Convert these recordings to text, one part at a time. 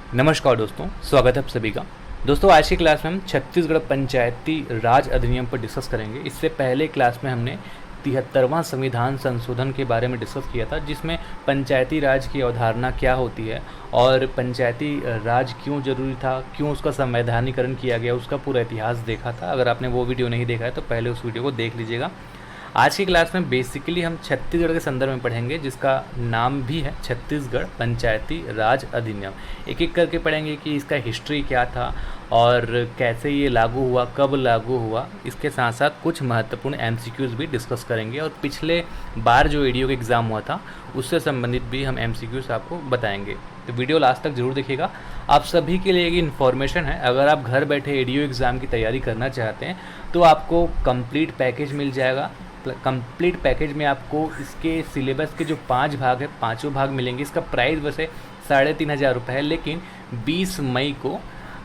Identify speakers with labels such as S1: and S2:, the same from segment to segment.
S1: नमस्कार दोस्तों, स्वागत है आप सभी का। दोस्तों, आज की क्लास में हम छत्तीसगढ़ पंचायती राज अधिनियम पर डिस्कस करेंगे। इससे पहले क्लास में हमने 73वां संविधान संशोधन के बारे में डिस्कस किया था, जिसमें पंचायती राज की अवधारणा क्या होती है और पंचायती राज क्यों ज़रूरी था, क्यों उसका संवैधानिकरण किया गया, उसका पूरा इतिहास देखा था। अगर आपने वो वीडियो नहीं देखा है तो पहले उस वीडियो को देख लीजिएगा। आज की क्लास में बेसिकली हम छत्तीसगढ़ के संदर्भ में पढ़ेंगे, जिसका नाम भी है छत्तीसगढ़ पंचायती राज अधिनियम। एक एक करके पढ़ेंगे कि इसका हिस्ट्री क्या था और कैसे ये लागू हुआ, कब लागू हुआ। इसके साथ साथ कुछ महत्वपूर्ण एमसीक्यूज़ भी डिस्कस करेंगे और पिछले बार जो एडीओ का एग्ज़ाम हुआ था उससे संबंधित भी हम एमसीक्यूज़ आपको बताएंगे। तो वीडियो लास्ट तक ज़रूर देखिएगा। आप सभी के लिए एक इन्फॉर्मेशन है, अगर आप घर बैठे एडीओ एग्ज़ाम की तैयारी करना चाहते हैं तो आपको कंप्लीट पैकेज मिल जाएगा। कंप्लीट पैकेज में आपको इसके सिलेबस के जो 5 भाग है, पाँचों भाग मिलेंगे। इसका प्राइस वैसे 3,500 रुपये है, लेकिन 20 मई को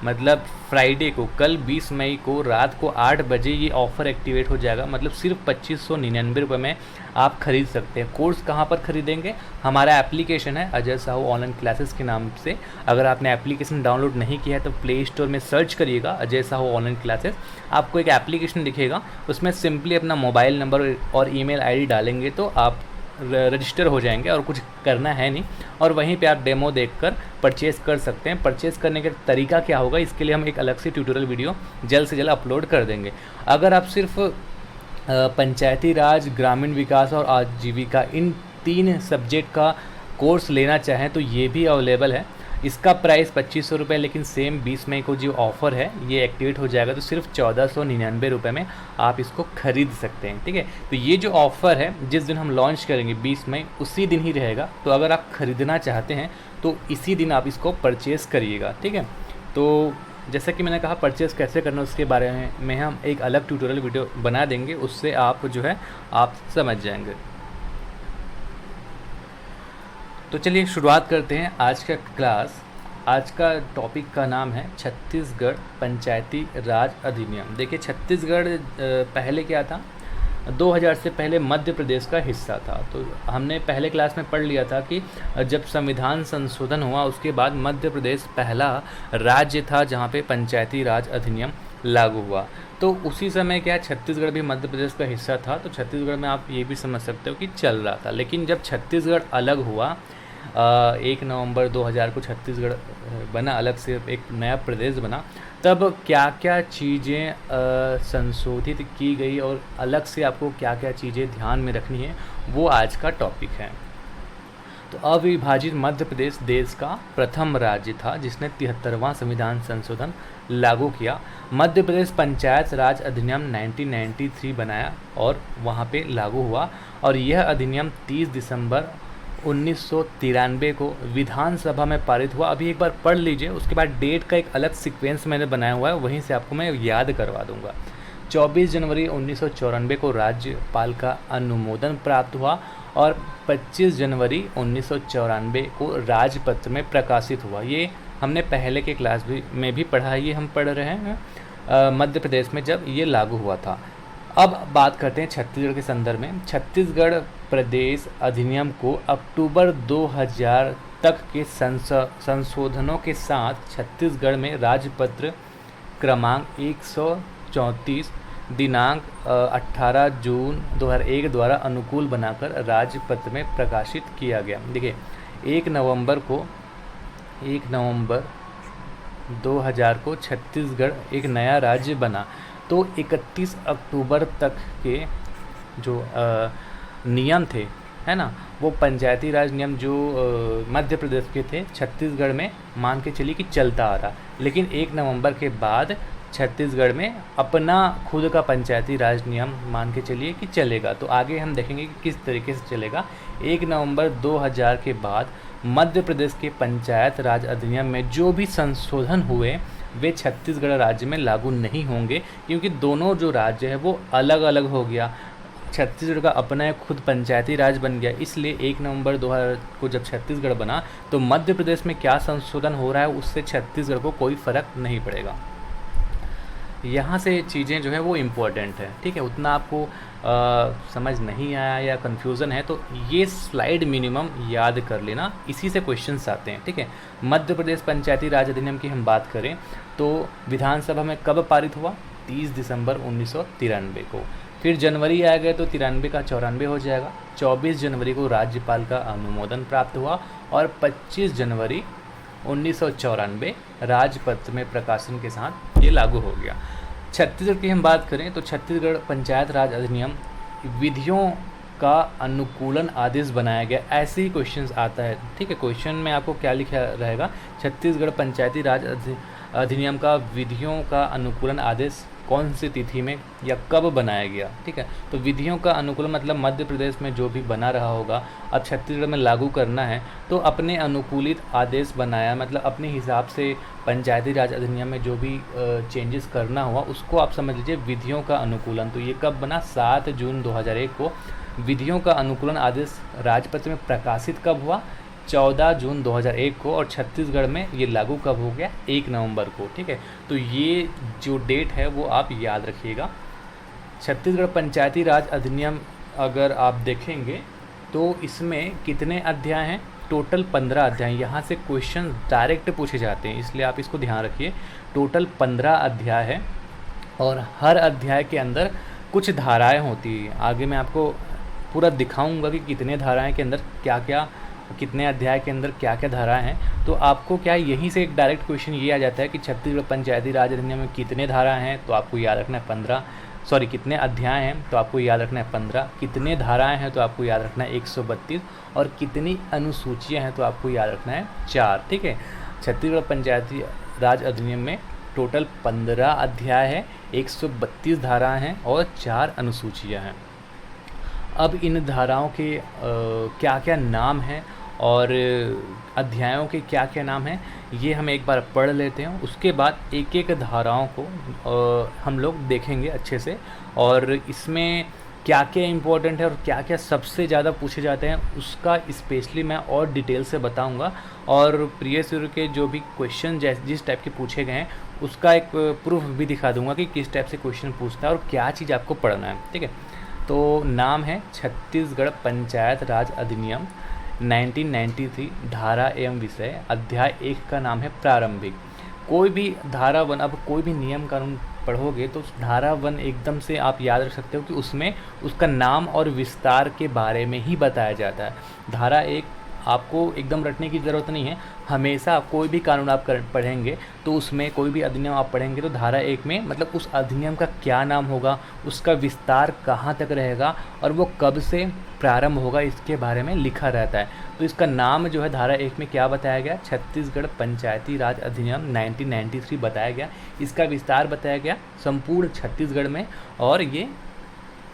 S1: मतलब फ्राइडे को, कल 20 मई को रात को 8 बजे ये ऑफ़र एक्टिवेट हो जाएगा। मतलब सिर्फ 2599 रुपये में आप खरीद सकते हैं। कोर्स कहाँ पर खरीदेंगे? हमारा एप्लीकेशन है अजय साहू ऑनलाइन क्लासेस के नाम से। अगर आपने एप्लीकेशन डाउनलोड नहीं किया है तो प्ले स्टोर में सर्च करिएगा अजय साहू ऑनलाइन क्लासेस। आपको एक एप्लीकेशन दिखेगा, उसमें सिंपली अपना मोबाइल नंबर और ईमेल आईडी डालेंगे तो आप रजिस्टर हो जाएंगे और कुछ करना है नहीं। और वहीं पे आप डेमो देखकर परचेज़ कर सकते हैं। परचेज़ करने का तरीका क्या होगा, इसके लिए हम एक अलग से ट्यूटोरियल वीडियो जल्द से जल्द अपलोड कर देंगे। अगर आप सिर्फ पंचायती राज, ग्रामीण विकास और आजीविका इन 3 सब्जेक्ट का कोर्स लेना चाहें तो ये भी अवेलेबल है। इसका प्राइस 2500 रुपये, लेकिन सेम 20 मई को जो ऑफ़र है ये एक्टिवेट हो जाएगा तो सिर्फ 1499 रुपये में आप इसको खरीद सकते हैं। ठीक है, तो ये जो ऑफ़र है जिस दिन हम लॉन्च करेंगे 20 मई, उसी दिन ही रहेगा। तो अगर आप ख़रीदना चाहते हैं तो इसी दिन आप इसको परचेज़ करिएगा। ठीक है, तो जैसा कि मैंने कहा परचेज़ कैसे करना उसके बारे में हम एक अलग ट्यूटोरियल वीडियो बना देंगे, उससे आप जो है आप समझ जाएंगे। तो चलिए शुरुआत करते हैं आज का क्लास। आज का टॉपिक का नाम है छत्तीसगढ़ पंचायती राज अधिनियम। देखिए, छत्तीसगढ़ पहले क्या था, 2000 से पहले मध्य प्रदेश का हिस्सा था। तो हमने पहले क्लास में पढ़ लिया था कि जब संविधान संशोधन हुआ उसके बाद मध्य प्रदेश पहला राज्य था जहाँ पे पंचायती राज अधिनियम लागू हुआ। तो उसी समय क्या छत्तीसगढ़ भी मध्य प्रदेश का हिस्सा था, तो छत्तीसगढ़ में आप ये भी समझ सकते हो कि चल रहा था। लेकिन जब छत्तीसगढ़ अलग हुआ 1 नवंबर 2000 को छत्तीसगढ़ बना, अलग से एक नया प्रदेश बना, तब क्या क्या चीज़ें संशोधित की गई और अलग से आपको क्या क्या चीज़ें ध्यान में रखनी है, वो आज का टॉपिक है। तो अविभाजित मध्य प्रदेश देश का प्रथम राज्य था जिसने 73वां संविधान संशोधन लागू किया। मध्य प्रदेश पंचायत राज अधिनियम 1993 बनाया और वहाँ पे लागू हुआ, और यह अधिनियम 30 दिसंबर 1993 को विधानसभा में पारित हुआ। अभी एक बार पढ़ लीजिए, उसके बाद डेट का एक अलग सीक्वेंस मैंने बनाया हुआ है, वहीं से आपको मैं याद करवा दूंगा। 24 जनवरी 1994 को राज्यपाल का अनुमोदन प्राप्त हुआ और 25 जनवरी 1994 को राजपत्र में प्रकाशित हुआ। ये हमने पहले के क्लास में भी पढ़ा है, ये हम पढ़ रहे हैं मध्य प्रदेश में जब ये लागू हुआ था। अब बात करते हैं छत्तीसगढ़ के संदर्भ में। छत्तीसगढ़ प्रदेश अधिनियम को अक्टूबर 2000 तक के संशोधनों के साथ छत्तीसगढ़ में राजपत्र क्रमांक 134 दिनांक 18 जून 2001 द्वारा अनुकूल बनाकर राजपत्र में प्रकाशित किया गया। देखिए, 1 नवंबर 2000 को छत्तीसगढ़ एक नया राज्य बना, तो 31 अक्टूबर तक के जो नियम थे, है ना, वो पंचायती राज नियम जो मध्य प्रदेश के थे छत्तीसगढ़ में मान के चलिए कि चलता आ रहा। लेकिन 1 नवंबर के बाद छत्तीसगढ़ में अपना खुद का पंचायती राज नियम मान के चलिए कि चलेगा। तो आगे हम देखेंगे कि किस तरीके से चलेगा। 1 नवंबर 2000 के बाद मध्य प्रदेश के पंचायत राज अधिनियम में जो भी संशोधन हुए वे छत्तीसगढ़ राज्य में लागू नहीं होंगे, क्योंकि दोनों जो राज्य है वो अलग अलग हो गया। छत्तीसगढ़ का अपना एक खुद पंचायती राज बन गया, इसलिए 1 नवंबर 2000 को जब छत्तीसगढ़ बना तो मध्य प्रदेश में क्या संशोधन हो रहा है उससे छत्तीसगढ़ को कोई फ़र्क नहीं पड़ेगा। यहाँ से चीज़ें जो है वो इम्पोर्टेंट है, ठीक है। उतना आपको समझ नहीं आया या कन्फ्यूज़न है तो ये स्लाइड मिनिमम याद कर लेना, इसी से क्वेश्चंस आते हैं, ठीक है। मध्य प्रदेश पंचायती राज अधिनियम की हम बात करें तो विधानसभा में कब पारित हुआ? 30 दिसंबर 1993 को। फिर जनवरी आ गए तो 93 का 94 हो जाएगा। 24 जनवरी को राज्यपाल का अनुमोदन प्राप्त हुआ और 25 जनवरी 1994 राजपत्र में प्रकाशन के साथ ये लागू हो गया। छत्तीसगढ़ की हम बात करें तो छत्तीसगढ़ पंचायत राज अधिनियम विधियों का अनुकूलन आदेश बनाया गया, ऐसे ही क्वेश्चंस आता है, ठीक है। क्वेश्चन में आपको क्या लिखा रहेगा? छत्तीसगढ़ पंचायती राज अधिनियम का विधियों का अनुकूलन आदेश कौन सी तिथि में या कब बनाया गया, ठीक है। तो विधियों का अनुकूलन मतलब मध्य प्रदेश में जो भी बना रहा होगा अब छत्तीसगढ़ में लागू करना है तो अपने अनुकूलित आदेश बनाया, मतलब अपने हिसाब से पंचायती राज अधिनियम में जो भी चेंजेस करना हुआ उसको आप समझ लीजिए विधियों का अनुकूलन। तो ये कब बना? 7 जून 2001 को विधियों का अनुकूलन आदेश राजपत्र में प्रकाशित कब हुआ? 14 जून 2001 को। और छत्तीसगढ़ में ये लागू कब हो गया? 1 नवंबर को, ठीक है। तो ये जो डेट है वो आप याद रखिएगा। छत्तीसगढ़ पंचायती राज अधिनियम अगर आप देखेंगे तो इसमें कितने अध्याय हैं? टोटल 15 अध्याय। यहाँ से क्वेश्चन डायरेक्ट पूछे जाते हैं, इसलिए आप इसको ध्यान रखिए। टोटल 15 अध्याय है और हर अध्याय के अंदर कुछ धाराएँ होती हैं। आगे मैं आपको पूरा दिखाऊंगा कि कितने धाराएँ के अंदर क्या क्या, कितने अध्याय के अंदर क्या क्या धाराएं हैं। तो आपको क्या यहीं से एक डायरेक्ट क्वेश्चन ये आ जाता है कि छत्तीसगढ़ पंचायती राज अधिनियम में कितने धाराएं हैं, तो आपको याद रखना है 15। सॉरी, कितने अध्याय हैं तो आपको याद रखना है 15। कितने धाराएं हैं तो आपको याद रखना है 132। और कितनी अनुसूचियां हैं तो आपको याद रखना है 4, ठीक है। छत्तीसगढ़ पंचायती राज अधिनियम में टोटल 15 अध्याय है, 132 धाराएँ हैं और 4 अनुसूचियाँ हैं। अब इन धाराओं के क्या क्या नाम हैं और अध्यायों के क्या क्या नाम हैं ये हम एक बार पढ़ लेते हैं। उसके बाद एक एक धाराओं को हम लोग देखेंगे अच्छे से, और इसमें क्या क्या इम्पोर्टेंट है और क्या क्या सबसे ज़्यादा पूछे जाते हैं उसका स्पेशली मैं और डिटेल से बताऊंगा। और प्रीवियस ईयर के जो भी क्वेश्चन जिस टाइप के पूछे गए हैं उसका एक प्रूफ भी दिखा दूंगा कि किस टाइप से क्वेश्चन पूछता है और क्या चीज़ आपको पढ़ना है, ठीक है। तो नाम है छत्तीसगढ़ पंचायत राज अधिनियम 1993, धारा एवं विषय। अध्याय 1 का नाम है प्रारंभिक। कोई भी धारा 1, अब कोई भी नियम कानून पढ़ोगे तो उस धारा 1 एकदम से आप याद रख सकते हो कि उसमें उसका नाम और विस्तार के बारे में ही बताया जाता है। धारा 1 आपको एकदम रटने की ज़रूरत नहीं है। हमेशा कोई भी कानून आप पढ़ेंगे तो उसमें कोई भी अधिनियम आप पढ़ेंगे तो धारा 1 में मतलब उस अधिनियम का क्या नाम होगा, उसका विस्तार कहाँ तक रहेगा और वो कब से प्रारंभ होगा, इसके बारे में लिखा रहता है। तो इसका नाम जो है धारा 1 में क्या बताया गया? छत्तीसगढ़ पंचायती राज अधिनियम 1993 बताया गया। इसका विस्तार बताया गया संपूर्ण छत्तीसगढ़ में, और ये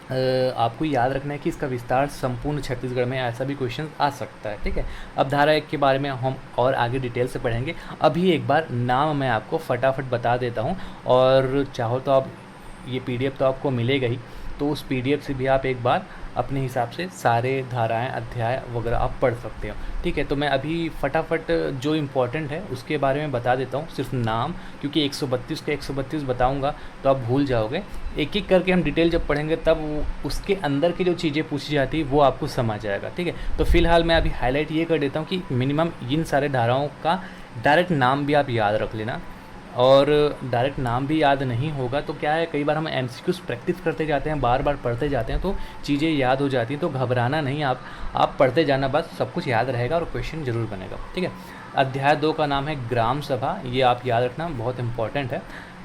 S1: आपको याद रखना है कि इसका विस्तार संपूर्ण छत्तीसगढ़ में, ऐसा भी क्वेश्चन आ सकता है, ठीक है। अब धारा 1 के बारे में हम और आगे डिटेल से पढ़ेंगे। अभी एक बार नाम मैं आपको फटाफट बता देता हूँ, और चाहो तो आप ये PDF तो आपको मिलेगा ही, तो उस PDF से भी आप एक बार अपने हिसाब से सारे धाराएं, अध्याय वगैरह आप पढ़ सकते हो, ठीक है। तो मैं अभी फटाफट जो इम्पोर्टेंट है उसके बारे में बता देता हूँ, सिर्फ नाम, क्योंकि 132 के 132 बताऊँगा तो आप भूल जाओगे। एक एक करके हम डिटेल जब पढ़ेंगे तब उसके अंदर की जो चीज़ें पूछी जाती है वो आपको समझ आएगा, ठीक है। तो फिलहाल मैं अभी हाईलाइट ये कर देता हूँ कि मिनिमम इन सारे धाराओं का डायरेक्ट नाम भी आप याद रख लेना, और डायरेक्ट नाम भी याद नहीं होगा तो क्या है, कई बार हम MCQs प्रैक्टिस करते जाते हैं, बार बार पढ़ते जाते हैं तो चीज़ें याद हो जाती हैं। तो घबराना नहीं, आप पढ़ते जाना, बस सब कुछ याद रहेगा और क्वेश्चन जरूर बनेगा, ठीक है। अध्याय 2 का नाम है ग्राम सभा, ये आप याद रखना, बहुत इंपॉर्टेंट है।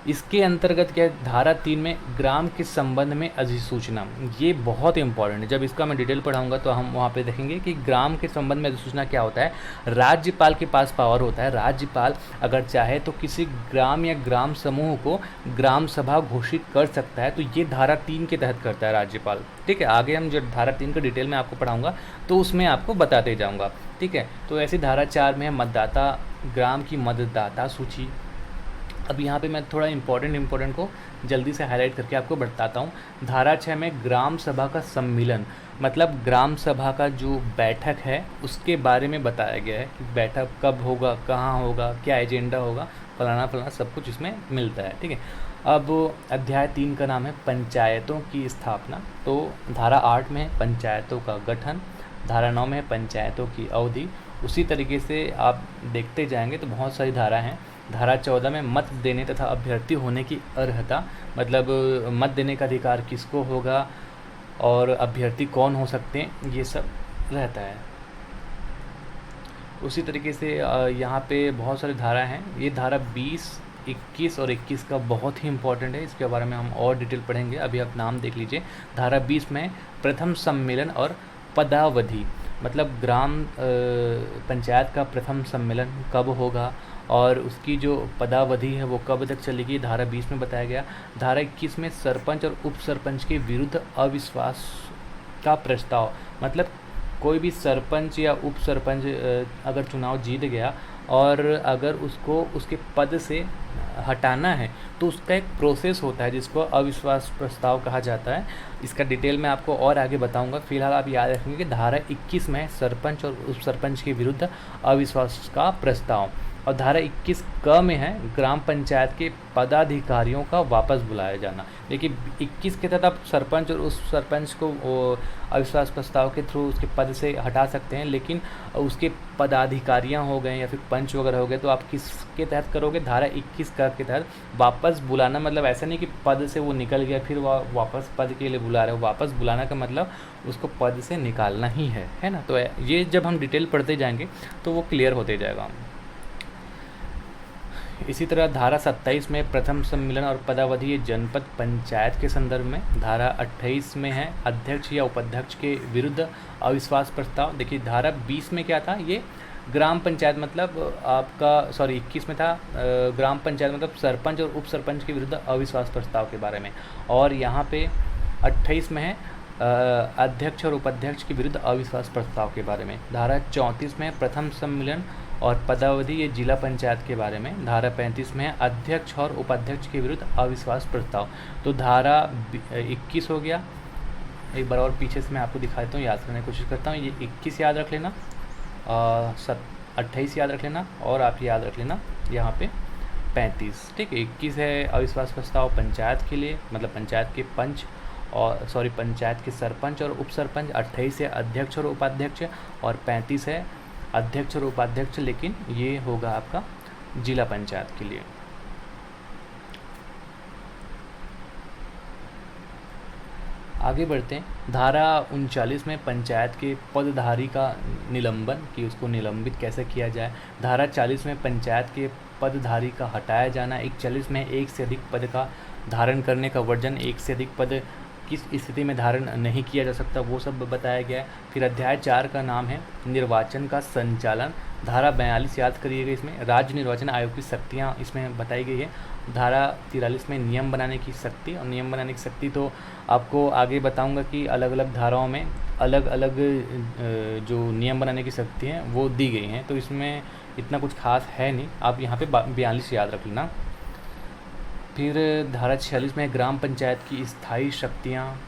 S1: इसके अंतर्गत क्या है, धारा 3 में ग्राम के संबंध में अधिसूचना, ये बहुत इंपॉर्टेंट है। जब इसका मैं डिटेल पढ़ाऊंगा तो हम वहाँ पे देखेंगे कि ग्राम के संबंध में अधिसूचना क्या होता है। राज्यपाल के पास पावर होता है, राज्यपाल अगर चाहे तो किसी ग्राम या ग्राम समूह को ग्राम सभा घोषित कर सकता है, तो ये धारा 3 के तहत करता है राज्यपाल, ठीक है। आगे हम जब धारा 3 का डिटेल में आपको पढ़ाऊँगा तो उसमें आपको बताते जाऊँगा, ठीक है। तो ऐसी धारा 4 में है मतदाता, ग्राम की मतदाता सूची। अब यहाँ पे मैं थोड़ा इम्पोर्टेंट को जल्दी से हाईलाइट करके आपको बताता हूँ। धारा 6 में ग्राम सभा का सम्मिलन, मतलब ग्राम सभा का जो बैठक है उसके बारे में बताया गया है कि बैठक कब होगा, कहाँ होगा, क्या एजेंडा होगा, फलाना फलाना सब कुछ इसमें मिलता है। ठीक है। अब अध्याय 3 का नाम है पंचायतों की स्थापना। तो धारा 8 में है पंचायतों का गठन, धारा 9 में है पंचायतों की अवधि। उसी तरीके से आप देखते जाएंगे तो बहुत सारी धारा हैं। धारा 14 में मत देने तथा अभ्यर्थी होने की अर्हता, मतलब मत देने का अधिकार किसको होगा और अभ्यर्थी कौन हो सकते हैं, ये सब रहता है। उसी तरीके से यहाँ पे बहुत सारी धारा हैं। ये धारा 20, 21 और 21 का बहुत ही इम्पोर्टेंट है, इसके बारे में हम और डिटेल पढ़ेंगे। अभी आप नाम देख लीजिए। धारा 20 में प्रथम सम्मेलन और पदावधि, मतलब ग्राम पंचायत का प्रथम सम्मेलन कब होगा और उसकी जो पदावधि है वो कब तक चलेगी, धारा 20 में बताया गया। धारा 21 में सरपंच और उप सरपंच के विरुद्ध अविश्वास का प्रस्ताव, मतलब कोई भी सरपंच या उप सरपंच अगर चुनाव जीत गया और अगर उसको उसके पद से हटाना है तो उसका एक प्रोसेस होता है जिसको अविश्वास प्रस्ताव कहा जाता है। इसका डिटेल मैं आपको और आगे बताऊंगा। फिलहाल आप याद रखेंगे कि धारा 21 में सरपंच और उप सरपंच के विरुद्ध अविश्वास का प्रस्ताव, और धारा 21 क में है ग्राम पंचायत के पदाधिकारियों का वापस बुलाया जाना। देखिए 21 के तहत आप सरपंच और उस सरपंच को अविश्वास प्रस्ताव के थ्रू उसके पद से हटा सकते हैं, लेकिन उसके पदाधिकारियां हो गए या फिर पंच वगैरह हो गए तो आप किसके तहत करोगे, धारा 21 का के तहत वापस बुलाना। मतलब ऐसा नहीं कि पद से वो निकल गया फिर वह वापस पद के लिए बुला रहे हो, वापस बुलाना का मतलब उसको पद से निकालना ही है ना। तो ये जब हम डिटेल पढ़ते जाएंगे तो वो क्लियर होते जाएगा। इसी तरह धारा 27 में प्रथम सम्मेलन और पदावधि ये जनपद पंचायत के संदर्भ में। धारा 28 में है अध्यक्ष या उपाध्यक्ष के विरुद्ध अविश्वास प्रस्ताव। देखिए धारा 20 में क्या था, ये ग्राम पंचायत मतलब आपका 21 में था ग्राम पंचायत मतलब सरपंच और उप सरपंच के विरुद्ध अविश्वास प्रस्ताव के बारे में, और यहाँ पे 28 में है अध्यक्ष और उपाध्यक्ष के विरुद्ध अविश्वास प्रस्ताव के बारे में। धारा 34 में प्रथम सम्मेलन और पदावधि ये जिला पंचायत के बारे में। धारा 35 में है अध्यक्ष और उपाध्यक्ष के विरुद्ध अविश्वास प्रस्ताव। तो धारा 21 हो गया। एक बार और पीछे से मैं आपको दिखाता हूँ, याद करने की कोशिश करता हूँ। ये 21 याद रख लेना, 28 याद रख लेना, और आप याद रख लेना यहाँ पे 35। ठीक है, 21 है अविश्वास प्रस्ताव पंचायत के लिए, मतलब पंचायत के पंच और पंचायत के सरपंच और उप सरपंच। 28 है अध्यक्ष और उपाध्यक्ष, और 35 है अध्यक्ष और उपाध्यक्ष, लेकिन ये होगा आपका जिला पंचायत के लिए। आगे बढ़ते हैं। धारा 39 में पंचायत के पदधारी का निलंबन, कि उसको निलंबित कैसे किया जाए। धारा 40 में पंचायत के पदधारी का हटाया जाना। 41 में एक से अधिक पद का धारण करने का वर्जन, एक से अधिक पद किस स्थिति में धारण नहीं किया जा सकता वो सब बताया गया है। फिर अध्याय 4 का नाम है निर्वाचन का संचालन। धारा 42 याद करिएगा, इसमें राज्य निर्वाचन आयोग की शक्तियाँ इसमें बताई गई है। धारा 43 में नियम बनाने की शक्ति, और नियम बनाने की शक्ति तो आपको आगे बताऊंगा कि अलग अलग धाराओं में अलग अलग जो नियम बनाने की शक्ति हैं वो दी गई हैं, तो इसमें इतना कुछ खास है नहीं, आप यहाँ पे 42 याद रख लेना। फिर धारा 46 में ग्राम पंचायत की स्थायी शक्तियाँ।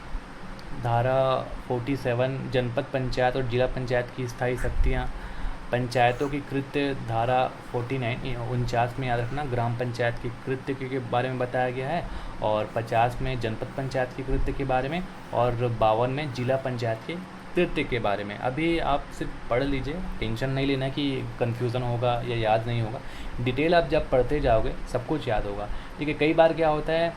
S1: धारा 47 जनपद पंचायत और जिला पंचायत की स्थायी शक्तियाँ। पंचायतों की कृत्य धारा 49 में याद रखना, ग्राम पंचायत की कृत्य के बारे में बताया गया है, और 50 में जनपद पंचायत की कृत्य के बारे में, और 52 में जिला पंचायत के कृत्य के बारे में। अभी आप सिर्फ पढ़ लीजिए, टेंशन नहीं लेना कि कन्फ्यूज़न होगा या याद नहीं होगा। डिटेल आप जब पढ़ते जाओगे सब कुछ याद होगा। ठीक है, कई बार क्या होता है,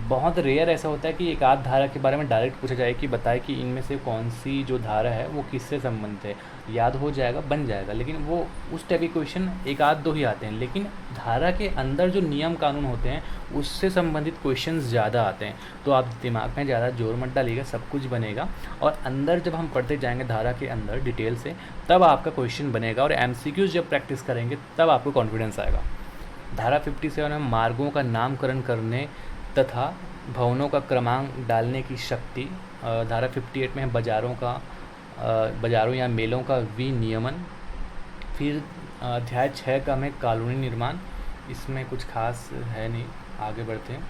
S1: बहुत रेयर ऐसा होता है कि एक आध धारा के बारे में डायरेक्ट पूछा जाए कि बताए कि इनमें से कौन सी जो धारा है वो किससे संबंधित है। याद हो जाएगा, बन जाएगा, लेकिन वो उस टाइप के क्वेश्चन एक आध दो ही आते हैं, लेकिन धारा के अंदर जो नियम कानून होते हैं उससे संबंधित क्वेश्चंस ज़्यादा आते हैं। तो आप दिमाग में ज़्यादा जोर मत डालिएगा, सब कुछ बनेगा, और अंदर जब हम पढ़ते जाएंगे धारा के अंदर डिटेल से, तब आपका क्वेश्चन बनेगा, और MCQs जब प्रैक्टिस करेंगे तब आपको कॉन्फिडेंस आएगा। धारा 57 में मार्गों का नामकरण करने तथा भवनों का क्रमांक डालने की शक्ति। धारा 58 में बाज़ारों या मेलों का विनियमन। फिर अध्याय 6 का में कॉलोनी निर्माण। इसमें कुछ खास है नहीं, आगे बढ़ते हैं।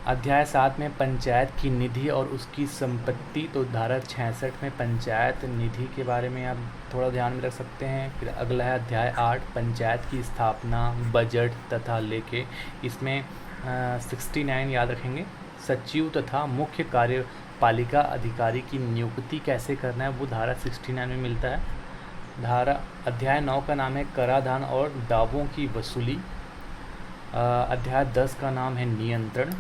S1: अध्याय 7 में पंचायत की निधि और उसकी संपत्ति, तो धारा 66 में पंचायत निधि के बारे में आप थोड़ा ध्यान में रख सकते हैं। फिर अगला है अध्याय 8 पंचायत की स्थापना, बजट तथा लेखे। इसमें 69 याद रखेंगे, सचिव तथा मुख्य कार्यपालिका अधिकारी की नियुक्ति कैसे करना है वो धारा 69 में मिलता है। अध्याय 9 का नाम है कराधान और दावों की वसूली। अध्याय 10 का नाम है नियंत्रण।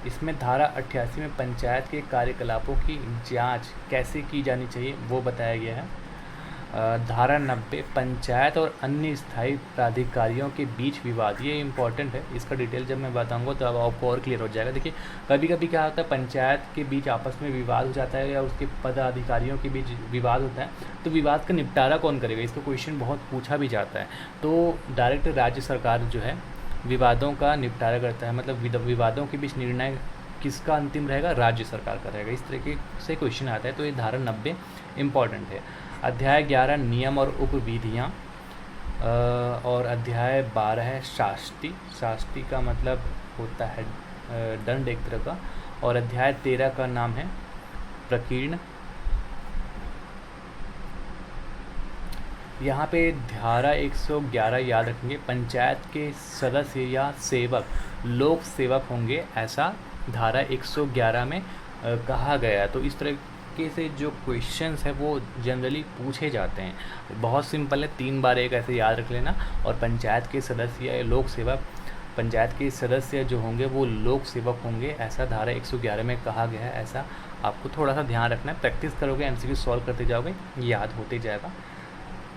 S1: इसमें धारा 88 में पंचायत के कार्यकलापों की जांच कैसे की जानी चाहिए वो बताया गया है। धारा 90 पंचायत और अन्य स्थायी प्राधिकारियों के बीच विवाद, ये इम्पॉर्टेंट है, इसका डिटेल जब मैं बताऊंगा तो अब आपको और क्लियर हो जाएगा। देखिए कभी कभी क्या होता है, पंचायत के बीच आपस में विवाद हो जाता है या उसके पदाधिकारियों के बीच विवाद होता है, तो विवाद का निपटारा कौन करेगा, इसका क्वेश्चन बहुत पूछा भी जाता है। तो डायरेक्ट राज्य सरकार जो है विवादों का निपटारा करता है, मतलब विवादों के बीच निर्णय किसका अंतिम रहेगा, राज्य सरकार का रहेगा। इस तरीके से क्वेश्चन आता है, तो ये धारा 90 इम्पॉर्टेंट है। अध्याय 11 नियम और उपविधियाँ, और अध्याय 12 है शास्ति। शास्ति का मतलब होता है दंड एक तरह का। और अध्याय 13 का नाम है प्रकीर्ण। यहाँ पे धारा 111 याद रखेंगे, पंचायत के सदस्य या सेवक लोक सेवक होंगे, ऐसा धारा 111 में कहा गया है। तो इस तरीके से जो क्वेश्चंस है वो जनरली पूछे जाते हैं। बहुत सिंपल है, 3 बार एक ऐसे याद रख लेना। और पंचायत के सदस्य या लोक सेवक, पंचायत के सदस्य जो होंगे वो लोक सेवक होंगे, ऐसा धारा 111 में कहा गया है। ऐसा आपको थोड़ा सा ध्यान रखना है, प्रैक्टिस करोगे, MCQ सॉल्व करते जाओगे, याद होते जाएगा।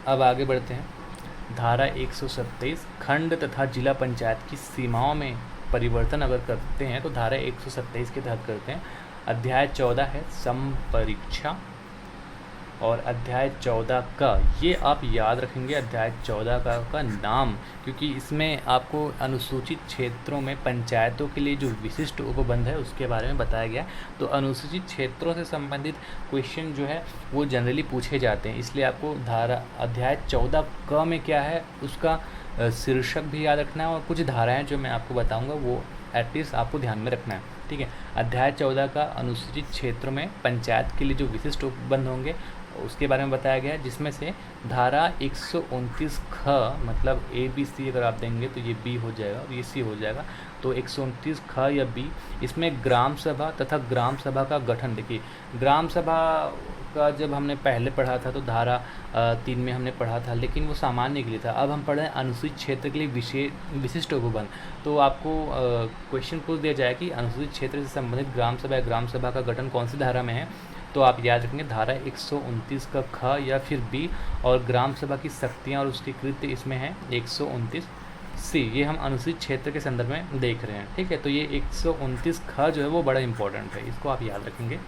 S1: अब आगे बढ़ते हैं। धारा 127 खंड तथा जिला पंचायत की सीमाओं में परिवर्तन अगर करते हैं तो धारा 127 के तहत करते हैं। अध्याय 14 है संपरीक्षा। और अध्याय 14 का ये आप याद रखेंगे, अध्याय 14 का नाम, क्योंकि इसमें आपको अनुसूचित क्षेत्रों में पंचायतों के लिए जो विशिष्ट उपबंध है उसके बारे में बताया गया। तो अनुसूचित क्षेत्रों से संबंधित क्वेश्चन जो है वो जनरली पूछे जाते हैं, इसलिए आपको धारा अध्याय 14 क में क्या है उसका शीर्षक भी याद रखना है, और कुछ धाराएँ जो मैं आपको बताऊँगा वो एटलीस्ट आपको ध्यान में रखना है। ठीक है, अध्याय 14 का अनुसूचित क्षेत्रों में पंचायत के लिए जो विशिष्ट उपबंध होंगे उसके बारे में बताया गया है, जिसमें से धारा 129 ख मतलब ABC अगर आप देंगे तो ये B हो जाएगा और ये C हो जाएगा। तो 129 ख या B, इसमें ग्राम सभा तथा ग्राम सभा का गठन। देखिए ग्राम सभा का जब हमने पहले पढ़ा था तो धारा 3 में हमने पढ़ा था, लेकिन वो सामान्य के लिए था। अब हम पढ़ रहे हैं अनुसूचित क्षेत्र के लिए विशिष्ट उपबंध। तो आपको क्वेश्चन पूछ दिया जाए कि अनुसूचित क्षेत्र से संबंधित ग्राम सभा या ग्राम सभा का गठन कौन सी धारा में है, तो आप याद रखेंगे धारा 129 का ख या फिर B, और ग्राम सभा की शक्तियाँ और उसकी कृत्य इसमें है 129 C। ये हम अनुसूचित क्षेत्र के संदर्भ में देख रहे हैं। ठीक है, तो ये 129 ख जो है वो बड़ा इंपॉर्टेंट है, इसको आप याद रखेंगे।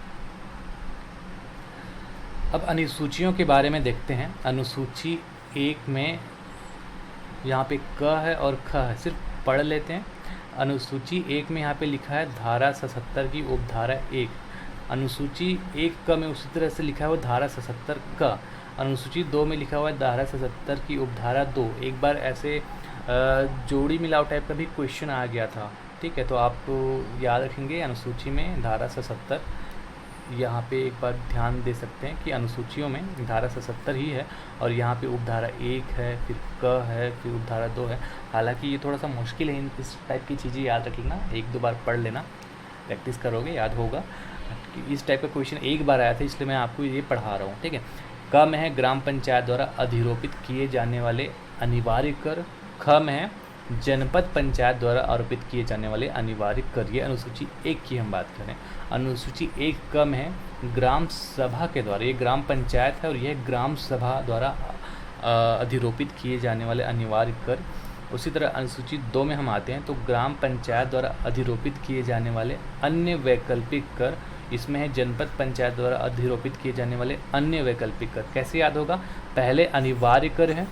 S1: अब अनुसूचियों के बारे में देखते हैं। अनुसूची 1 में यहाँ पे क है और ख है, सिर्फ पढ़ लेते हैं। अनुसूची 1 में यहाँ पे लिखा है धारा 77 की उपधारा 1। अनुसूची 1 क में उसी तरह से लिखा हुआ धारा 77 क। अनुसूची 2 में लिखा हुआ है धारा 77 की उपधारा 2। एक बार ऐसे जोड़ी मिलाव टाइप का भी क्वेश्चन आ गया था। ठीक है, तो आप याद रखेंगे अनुसूची में धारा 77, यहाँ पे एक बार ध्यान दे सकते हैं कि अनुसूचियों में धारा 77 ही है, और यहाँ पे उपधारा 1 है, फिर क है, फिर उपधारा 2 है। हालांकि ये थोड़ा सा मुश्किल है, इस टाइप की चीज़ें याद रख लेना, 1-2 बार पढ़ लेना, प्रैक्टिस करोगे याद होगा। इस टाइप का क्वेश्चन एक बार आया था, इसलिए मैं आपको ये पढ़ा रहा हूँ। ठीक है, क में है ग्राम पंचायत द्वारा अधिरोपित किए जाने वाले अनिवार्य कर। ख में है जनपद पंचायत द्वारा आरोपित किए जाने वाले अनिवार्य कर। ये अनुसूची 1 की हम बात करें। अनुसूची 1 क में है ग्राम सभा के द्वारा, ये ग्राम पंचायत है और यह ग्राम सभा द्वारा अधिरोपित किए जाने वाले अनिवार्य कर। उसी तरह अनुसूची 2 में हम आते हैं तो ग्राम पंचायत द्वारा अधिरोपित किए जाने वाले अन्य वैकल्पिक कर। इसमें है जनपद पंचायत द्वारा अधिरोपित किए जाने वाले अन्य वैकल्पिक कर। कैसे याद होगा, पहले अनिवार्य कर है,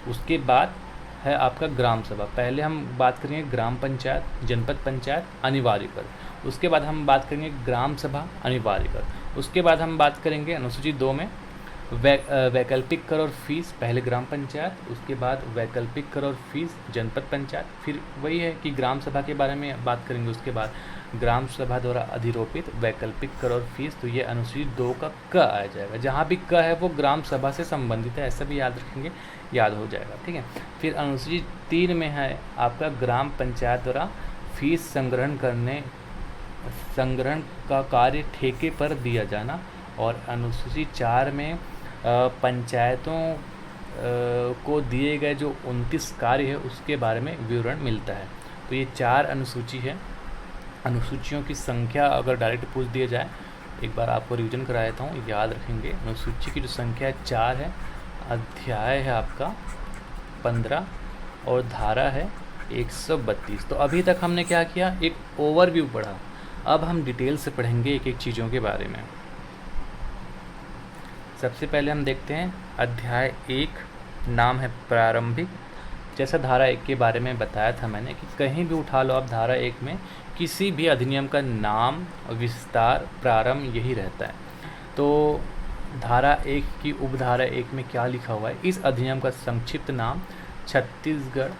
S1: उसके बाद है आपका ग्राम सभा। पहले हम बात करेंगे ग्राम पंचायत, जनपद पंचायत, अनिवार्य कर। उसके बाद हम बात करेंगे ग्राम सभा, अनिवार्य कर। उसके बाद हम बात करेंगे अनुसूची 2 में वैकल्पिक कर और फीस पहले ग्राम पंचायत, उसके बाद वैकल्पिक कर और फीस जनपद पंचायत, फिर वही है कि ग्राम सभा के बारे में बात करेंगे, उसके बाद ग्राम सभा द्वारा अधिरोपित वैकल्पिक कर और फीस। तो ये अनुसूची 2 का क आ जाएगा, जहाँ भी क है वो ग्राम सभा से संबंधित है, ऐसा भी याद रखेंगे, याद हो जाएगा, ठीक है। फिर अनुसूची 3 में है आपका ग्राम पंचायत द्वारा फीस संग्रहण का कार्य ठेके पर दिया जाना, और अनुसूची 4 में पंचायतों को दिए गए जो 29 कार्य है उसके बारे में विवरण मिलता है। तो ये 4 अनुसूची है। अनुसूचियों की संख्या अगर डायरेक्ट पूछ दिया जाए, एक बार आपको रिवीजन करा देता हूँ, याद रखेंगे। अनुसूची की जो संख्या 4 है, अध्याय है आपका 15 और धारा है 132। तो अभी तक हमने क्या किया, एक ओवरव्यू पढ़ा। अब हम डिटेल से पढ़ेंगे एक एक चीज़ों के बारे में। सबसे पहले हम देखते हैं अध्याय 1, नाम है प्रारंभिक। जैसा धारा 1 के बारे में बताया था मैंने कि कहीं भी उठा लो आप धारा 1 में, किसी भी अधिनियम का नाम, विस्तार, प्रारंभ यही रहता है। तो धारा 1 की उपधारा 1 में क्या लिखा हुआ है, इस अधिनियम का संक्षिप्त नाम छत्तीसगढ़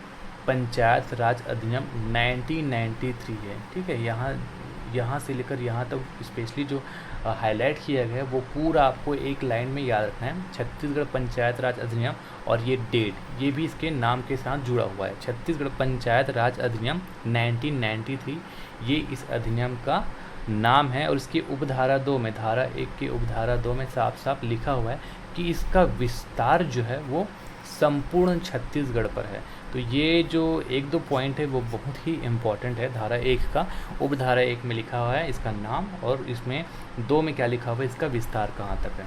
S1: पंचायत राज अधिनियम 1993 है, ठीक है। यहाँ से लेकर यहाँ तक स्पेशली जो हाईलाइट किया गया है वो पूरा आपको एक लाइन में याद रखना है, छत्तीसगढ़ पंचायत राज अधिनियम, और ये डेट ये भी इसके नाम के साथ जुड़ा हुआ है, छत्तीसगढ़ पंचायत राज अधिनियम 1993, ये इस अधिनियम का नाम है। और इसकी उपधारा 2 में, धारा 1 की उपधारा 2 में साफ साफ लिखा हुआ है कि इसका विस्तार जो है वो संपूर्ण छत्तीसगढ़ पर है। तो ये जो 1-2 पॉइंट है वो बहुत ही इम्पॉर्टेंट है धारा 1 का। उपधारा 1 में लिखा हुआ है इसका नाम, और इसमें 2 में क्या लिखा हुआ है, इसका विस्तार कहाँ तक है।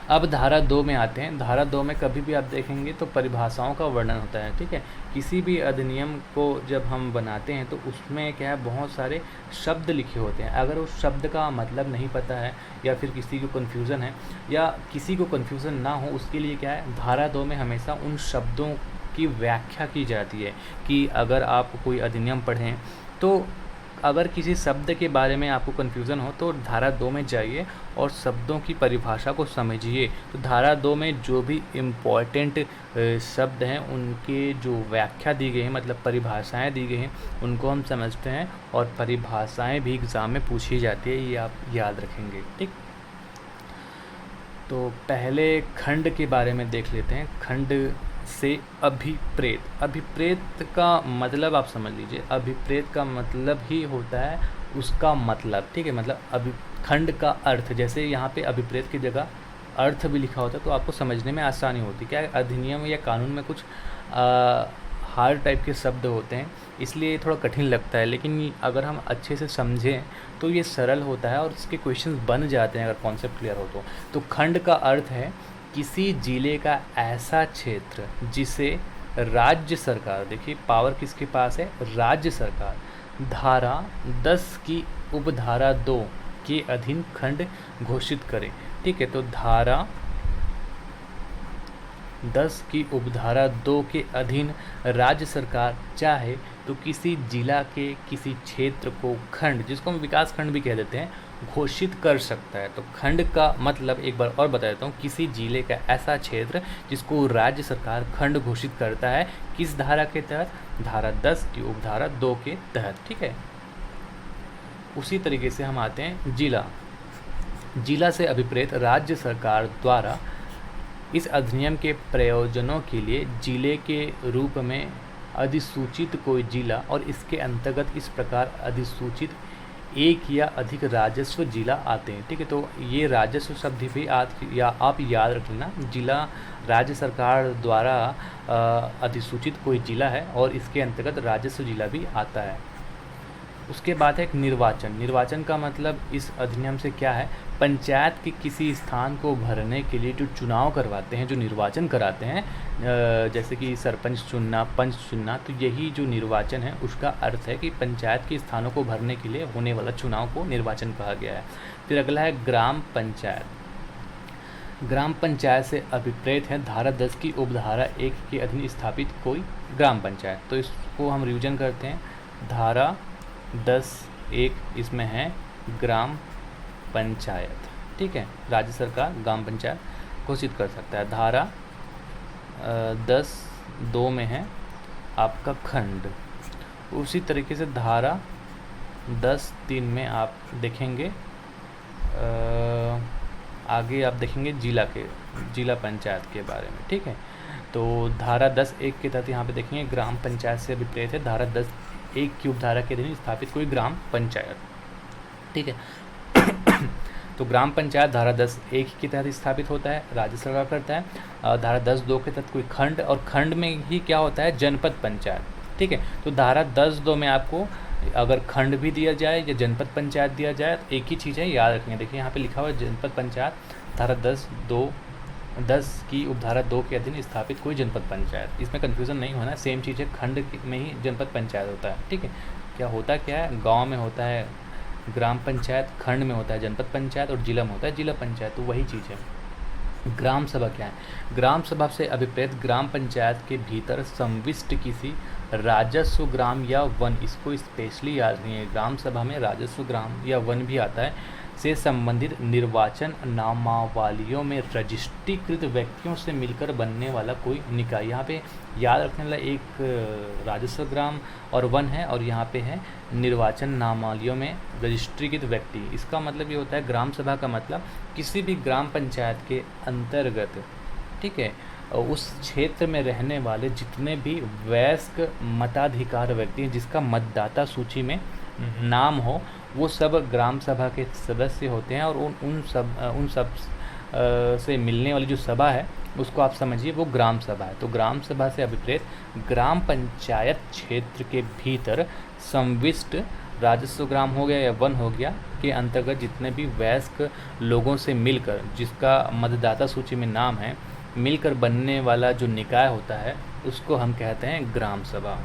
S1: अब धारा 2 में आते हैं। धारा 2 में कभी भी आप देखेंगे तो परिभाषाओं का वर्णन होता है, ठीक है। किसी भी अधिनियम को जब हम बनाते हैं तो उसमें क्या है, बहुत सारे शब्द लिखे होते हैं। अगर उस शब्द का मतलब नहीं पता है, या फिर किसी को कन्फ्यूज़न है, या किसी को कन्फ्यूज़न ना हो, उसके लिए क्या है, धारा 2 में हमेशा उन शब्दों की व्याख्या की जाती है कि अगर आप कोई अधिनियम पढ़ें तो अगर किसी शब्द के बारे में आपको कन्फ्यूज़न हो तो धारा 2 में जाइए और शब्दों की परिभाषा को समझिए। तो धारा 2 में जो भी इम्पॉर्टेंट शब्द हैं उनके जो व्याख्या दी गई है, मतलब परिभाषाएं दी गई हैं, उनको हम समझते हैं, और परिभाषाएं भी एग्ज़ाम में पूछी जाती है, ये आप याद रखेंगे, ठीक। तो पहले खंड के बारे में देख लेते हैं। खंड से अभिप्रेत। अभिप्रेत का मतलब आप समझ लीजिए, अभिप्रेत का मतलब ही होता है उसका मतलब, ठीक है। मतलब खंड का अर्थ, जैसे यहाँ पे अभिप्रेत की जगह अर्थ भी लिखा होता है तो आपको समझने में आसानी होती है। क्या अधिनियम या कानून में कुछ हार्ड टाइप के शब्द होते हैं, इसलिए थोड़ा कठिन लगता है, लेकिन अगर हम अच्छे से समझें तो ये सरल होता है और इसके क्वेश्चंस बन जाते हैं अगर कॉन्सेप्ट क्लियर हो तो खंड का अर्थ है किसी जिले का ऐसा क्षेत्र जिसे राज्य सरकार, देखिए पावर किसके पास है, राज्य सरकार, धारा 10 की उपधारा 2 के अधीन खंड घोषित करे, ठीक है। तो धारा 10 की उपधारा 2 के अधीन राज्य सरकार चाहे तो किसी जिला के किसी क्षेत्र को खंड, जिसको हम विकास खंड भी कह देते हैं, घोषित कर सकता है। तो खंड का मतलब एक बार और बता देता हूँ, किसी जिले का ऐसा क्षेत्र जिसको राज्य सरकार खंड घोषित करता है, किस धारा के तहत, धारा 10 की उपधारा 2 के तहत, ठीक है। उसी तरीके से हम आते हैं जिला। जिला से अभिप्रेत राज्य सरकार द्वारा इस अधिनियम के प्रयोजनों के लिए जिले के रूप में अधिसूचित कोई जिला, और इसके अंतर्गत इस प्रकार अधिसूचित एक या अधिक राजस्व जिला आते हैं, ठीक है। तो ये राजस्व शब्द भी आप याद रख लेना, जिला राज्य सरकार द्वारा अधिसूचित कोई जिला है और इसके अंतर्गत राजस्व जिला भी आता है। उसके बाद है एक निर्वाचन। निर्वाचन का मतलब इस अधिनियम से क्या है, पंचायत के किसी स्थान को भरने के लिए जो चुनाव करवाते हैं, जो निर्वाचन कराते हैं, जैसे कि सरपंच चुनना, पंच चुनना, तो यही जो निर्वाचन है उसका अर्थ है कि पंचायत के स्थानों को भरने के लिए होने वाला चुनाव को निर्वाचन कहा गया है। फिर अगला है ग्राम पंचायत। ग्राम पंचायत से अभिप्रेत है धारा 10 की उपधारा 1 के अधीन स्थापित कोई ग्राम पंचायत। तो इसको हम रिवीजन करते हैं। धारा 10(1) इसमें है ग्राम पंचायत, ठीक है, राज्य सरकार ग्राम पंचायत। घोषित कर सकता है। धारा 10(2) में है आपका खंड। उसी तरीके से धारा 10(3) में आप देखेंगे, आगे आप देखेंगे जिला पंचायत के बारे में, ठीक है। तो धारा 10(1) के तहत यहाँ पे देखेंगे ग्राम पंचायत से अभिप्रेत है धारा 10(1) की उपधारा के अधीन स्थापित कोई ग्राम पंचायत, ठीक है। तो ग्राम पंचायत धारा 10(1) के तहत स्थापित होता है, राज्य सरकार करता है। धारा 10(2) के तहत कोई खंड, और खंड में ही क्या होता है, जनपद पंचायत, ठीक है। तो धारा 10(2) में आपको अगर खंड भी दिया जाए या जनपद पंचायत दिया जाए तो एक ही चीज़ है, याद रखेंगे। देखिए यहाँ पे लिखा हुआ है जनपद पंचायत, धारा 10 की उपधारा 2 के अधीन स्थापित कोई जनपद पंचायत। इसमें कन्फ्यूज़न नहीं होना, सेम चीज़ है, खंड में ही जनपद पंचायत होता है, ठीक है। क्या है, गाँव में होता है ग्राम पंचायत, खंड में होता है जनपद पंचायत, और जिला में होता है जिला पंचायत, तो वही चीज़ है। ग्राम सभा क्या है? ग्राम सभा से अभिप्रेत ग्राम पंचायत के भीतर संविष्ट किसी राजस्व ग्राम या वन, इसको स्पेशली याद रखिए, ग्राम सभा में राजस्व ग्राम या वन भी आता है, से संबंधित निर्वाचन नामावलियों में रजिस्ट्रीकृत व्यक्तियों से मिलकर बनने वाला कोई निकाय। यहाँ पे याद रखने वाला एक राजस्व ग्राम और वन है, और यहाँ पे है निर्वाचन नामावलियों में रजिस्ट्रीकृत व्यक्ति। इसका मतलब ये होता है, ग्राम सभा का मतलब किसी भी ग्राम पंचायत के अंतर्गत, ठीक है, उस क्षेत्र में रहने वाले जितने भी वयस्क मताधिकार व्यक्ति हैं जिसका मतदाता सूची में नाम हो, वो सब ग्राम सभा के सदस्य होते हैं। और उन सब से मिलने वाली जो सभा है उसको आप समझिए वो ग्राम सभा है। तो ग्राम सभा से अभिप्रेत ग्राम पंचायत क्षेत्र के भीतर संविष्ट राजस्व ग्राम हो गया या वन हो गया के अंतर्गत जितने भी वयस्क लोगों से मिलकर, जिसका मतदाता सूची में नाम है, मिलकर बनने वाला जो निकाय होता है उसको हम कहते हैं ग्राम सभा।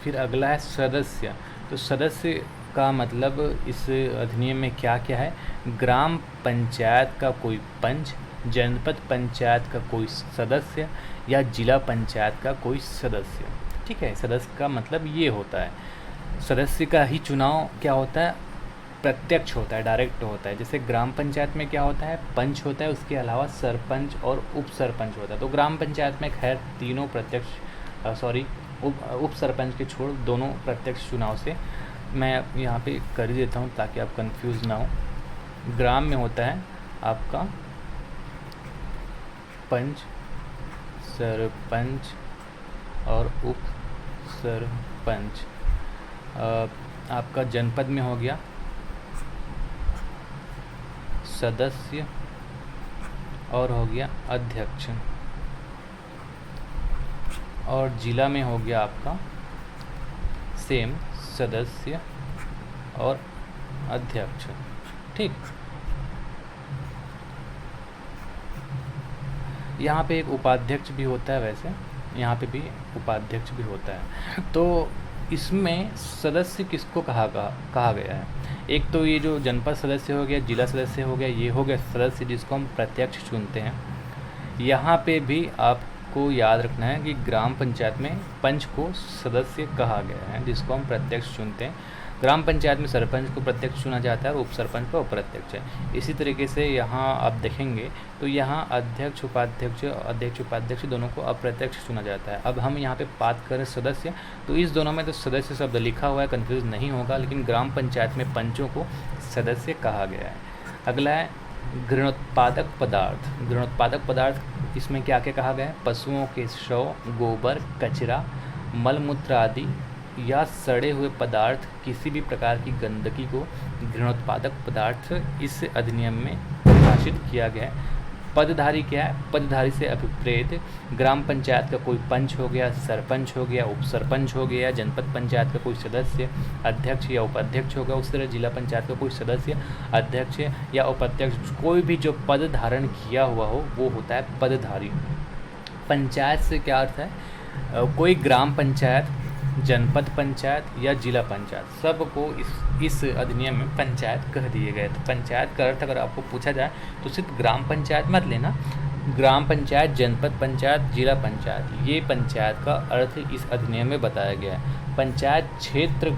S1: फिर अगला है सदस्य। तो सदस्य का मतलब इस अधिनियम में क्या क्या है? ग्राम पंचायत का कोई पंच, जनपद पंचायत का कोई सदस्य, या जिला पंचायत का कोई सदस्य, ठीक है। सदस्य का मतलब ये होता है, सदस्य का ही चुनाव क्या होता है, प्रत्यक्ष होता है, डायरेक्ट होता है। जैसे ग्राम पंचायत में क्या होता है, पंच होता है, उसके अलावा सरपंच और उप सरपंच होता है। तो ग्राम पंचायत में खैर तीनों प्रत्यक्ष उप सरपंच के छोड़ दोनों प्रत्यक्ष चुनाव से मैं यहाँ पे कर ही देता हूँ ताकि आप कंफ्यूज ना हो। ग्राम में होता है आपका पंच, सरपंच और उप सरपंच। आपका जनपद में हो गया सदस्य और हो गया अध्यक्ष, और जिला में हो गया आपका सेम सदस्य और अध्यक्ष, ठीक। यहाँ पे एक उपाध्यक्ष भी होता है, वैसे यहाँ पे भी उपाध्यक्ष भी होता है। तो इसमें सदस्य किसको कहा गया है? एक तो ये जो जनपद सदस्य हो गया, जिला सदस्य हो गया, ये हो गया सदस्य जिसको हम प्रत्यक्ष चुनते हैं। यहाँ पे भी आपको याद रखना है कि ग्राम पंचायत में पंच को सदस्य कहा गया है जिसको हम प्रत्यक्ष चुनते हैं। ग्राम पंचायत में सरपंच को प्रत्यक्ष चुना जाता है और उप सरपंच को अप्रत्यक्ष है। इसी तरीके से यहाँ आप देखेंगे तो यहाँ अध्यक्ष उपाध्यक्ष दोनों को अप्रत्यक्ष चुना जाता है। अब हम यहाँ पे बात करें सदस्य, तो इस दोनों में तो सदस्य शब्द लिखा हुआ है, कन्फ्यूज नहीं होगा, लेकिन ग्राम पंचायत में पंचों को सदस्य कहा गया है। अगला है घृणोत्पादक पदार्थ। घृणोत्पादक पदार्थ इसमें क्या क्या कहा गया है? पशुओं के शव, गोबर, कचरा, मलमूत्र आदि या सड़े हुए पदार्थ, किसी भी प्रकार की गंदगी को घृणोत्पादक पदार्थ इस अधिनियम में परिभाषित किया गया है। पदधारी क्या है? पदधारी से अभिप्रेत ग्राम पंचायत का कोई पंच हो गया, सरपंच हो गया, उप सरपंच हो गया, जनपद पंचायत का कोई सदस्य, अध्यक्ष या उपाध्यक्ष होगा। उस तरह जिला पंचायत का कोई सदस्य, अध्यक्ष या उपाध्यक्ष, कोई भी जो पद धारण किया हुआ हो वो होता है पदधारी। पंचायत से क्या अर्थ है? कोई ग्राम पंचायत, जनपद पंचायत या जिला पंचायत, सबको इस अधिनियम में पंचायत कह दिए गए। तो पंचायत का अर्थ अगर आपको पूछा जाए तो सिर्फ ग्राम पंचायत मत लेना, ग्राम पंचायत, जनपद पंचायत, जिला पंचायत, ये पंचायत का अर्थ इस अधिनियम में बताया गया है। पंचायत क्षेत्र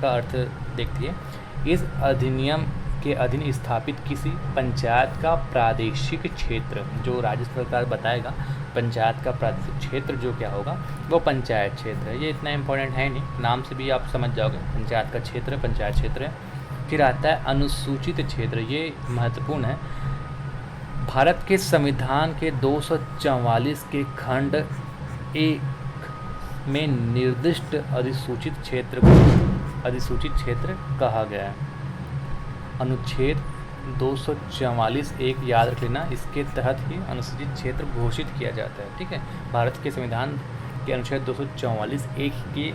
S1: का अर्थ देखिए, इस अधिनियम के अधीन स्थापित किसी पंचायत का प्रादेशिक क्षेत्र, जो राज्य सरकार बताएगा पंचायत का प्रादेशिक क्षेत्र जो क्या होगा वो पंचायत क्षेत्र है। ये इतना इम्पोर्टेंट है नहीं, नाम से भी आप समझ जाओगे पंचायत का क्षेत्र पंचायत क्षेत्र है। फिर आता है अनुसूचित क्षेत्र, ये महत्वपूर्ण है। भारत के संविधान के 244 के खंड 1 में निर्दिष्ट अधिसूचित क्षेत्र को अधिसूचित क्षेत्र कहा गया है। अनुच्छेद 244(1) याद रख लेना, इसके तहत ही अनुसूचित क्षेत्र घोषित किया जाता है। ठीक है, भारत के संविधान के अनुच्छेद 244(1) के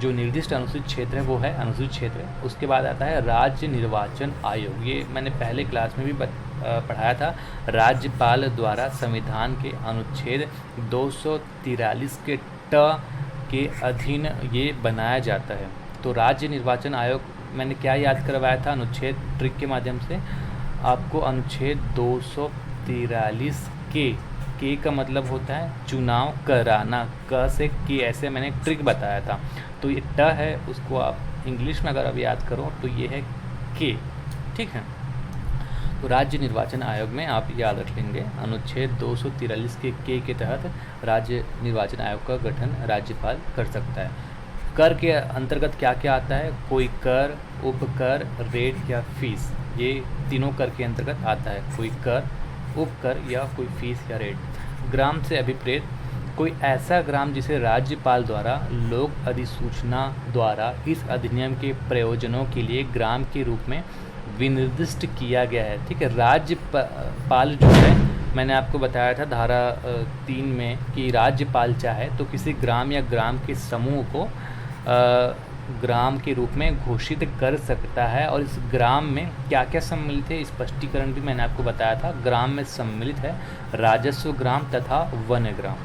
S1: जो निर्दिष्ट अनुसूचित क्षेत्र है वो है अनुसूचित क्षेत्र। उसके बाद आता है राज्य निर्वाचन आयोग, ये मैंने पहले क्लास में भी पढ़ाया था। राज्यपाल द्वारा संविधान के अनुच्छेद 243 के ट के अधीन ये बनाया जाता है। तो राज्य निर्वाचन आयोग मैंने क्या याद करवाया था अनुच्छेद ट्रिक के माध्यम से आपको, अनुच्छेद 243 के का मतलब होता है चुनाव कराना, क से के ऐसे मैंने ट्रिक बताया था। तो ये ट है, उसको आप इंग्लिश में अगर आप याद करो तो ये है के। ठीक है, तो राज्य निर्वाचन आयोग में आप याद रख लेंगे अनुच्छेद 243 के तहत राज्य निर्वाचन आयोग का गठन राज्यपाल कर सकता है। कर के अंतर्गत क्या क्या आता है, कोई कर, उपकर, रेट या फीस, ये तीनों कर के अंतर्गत आता है। कोई कर, उपकर या कोई फीस या रेट। ग्राम से अभिप्रेत कोई ऐसा ग्राम जिसे राज्यपाल द्वारा लोक अधिसूचना द्वारा इस अधिनियम के प्रयोजनों के लिए ग्राम के रूप में विनिर्दिष्ट किया गया है। ठीक है, राज्यपाल जो है मैंने आपको बताया था धारा 3 में कि राज्यपाल चाहे तो किसी ग्राम या ग्राम के समूह को ग्राम के रूप में घोषित कर सकता है। और इस ग्राम में क्या क्या सम्मिलित है, स्पष्टीकरण भी मैंने आपको बताया था। ग्राम में सम्मिलित है राजस्व ग्राम तथा वन ग्राम,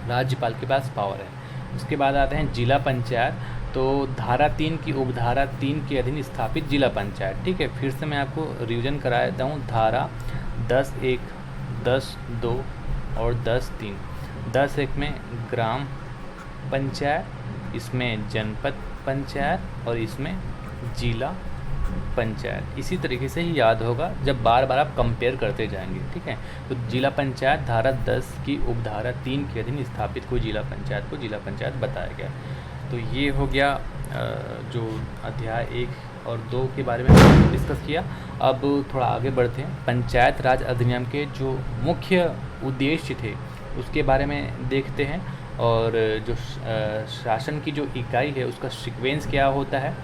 S1: राज्यपाल के पास पावर है। उसके बाद आते हैं जिला पंचायत, तो धारा 3 की उपधारा 3 के अधीन स्थापित जिला पंचायत। ठीक है, फिर से मैं आपको रिवीजन करा देता हूँ। धारा 10(1), 10(2) और 10(3). 10(1) में ग्राम पंचायत, इसमें जनपद पंचायत और इसमें जिला पंचायत। इसी तरीके से ही याद होगा जब बार बार आप कंपेयर करते जाएंगे। ठीक है, तो जिला पंचायत धारा 10 की उपधारा 3 के अधीन स्थापित कोई जिला पंचायत को जिला पंचायत बताया गया। तो ये हो गया जो अध्याय 1 और 2 के बारे में डिस्कस किया। अब थोड़ा आगे बढ़ते हैं। पंचायत राज अधिनियम के जो मुख्य उद्देश्य थे उसके बारे में देखते हैं, और जो शासन की जो इकाई है उसका सीक्वेंस क्या होता है,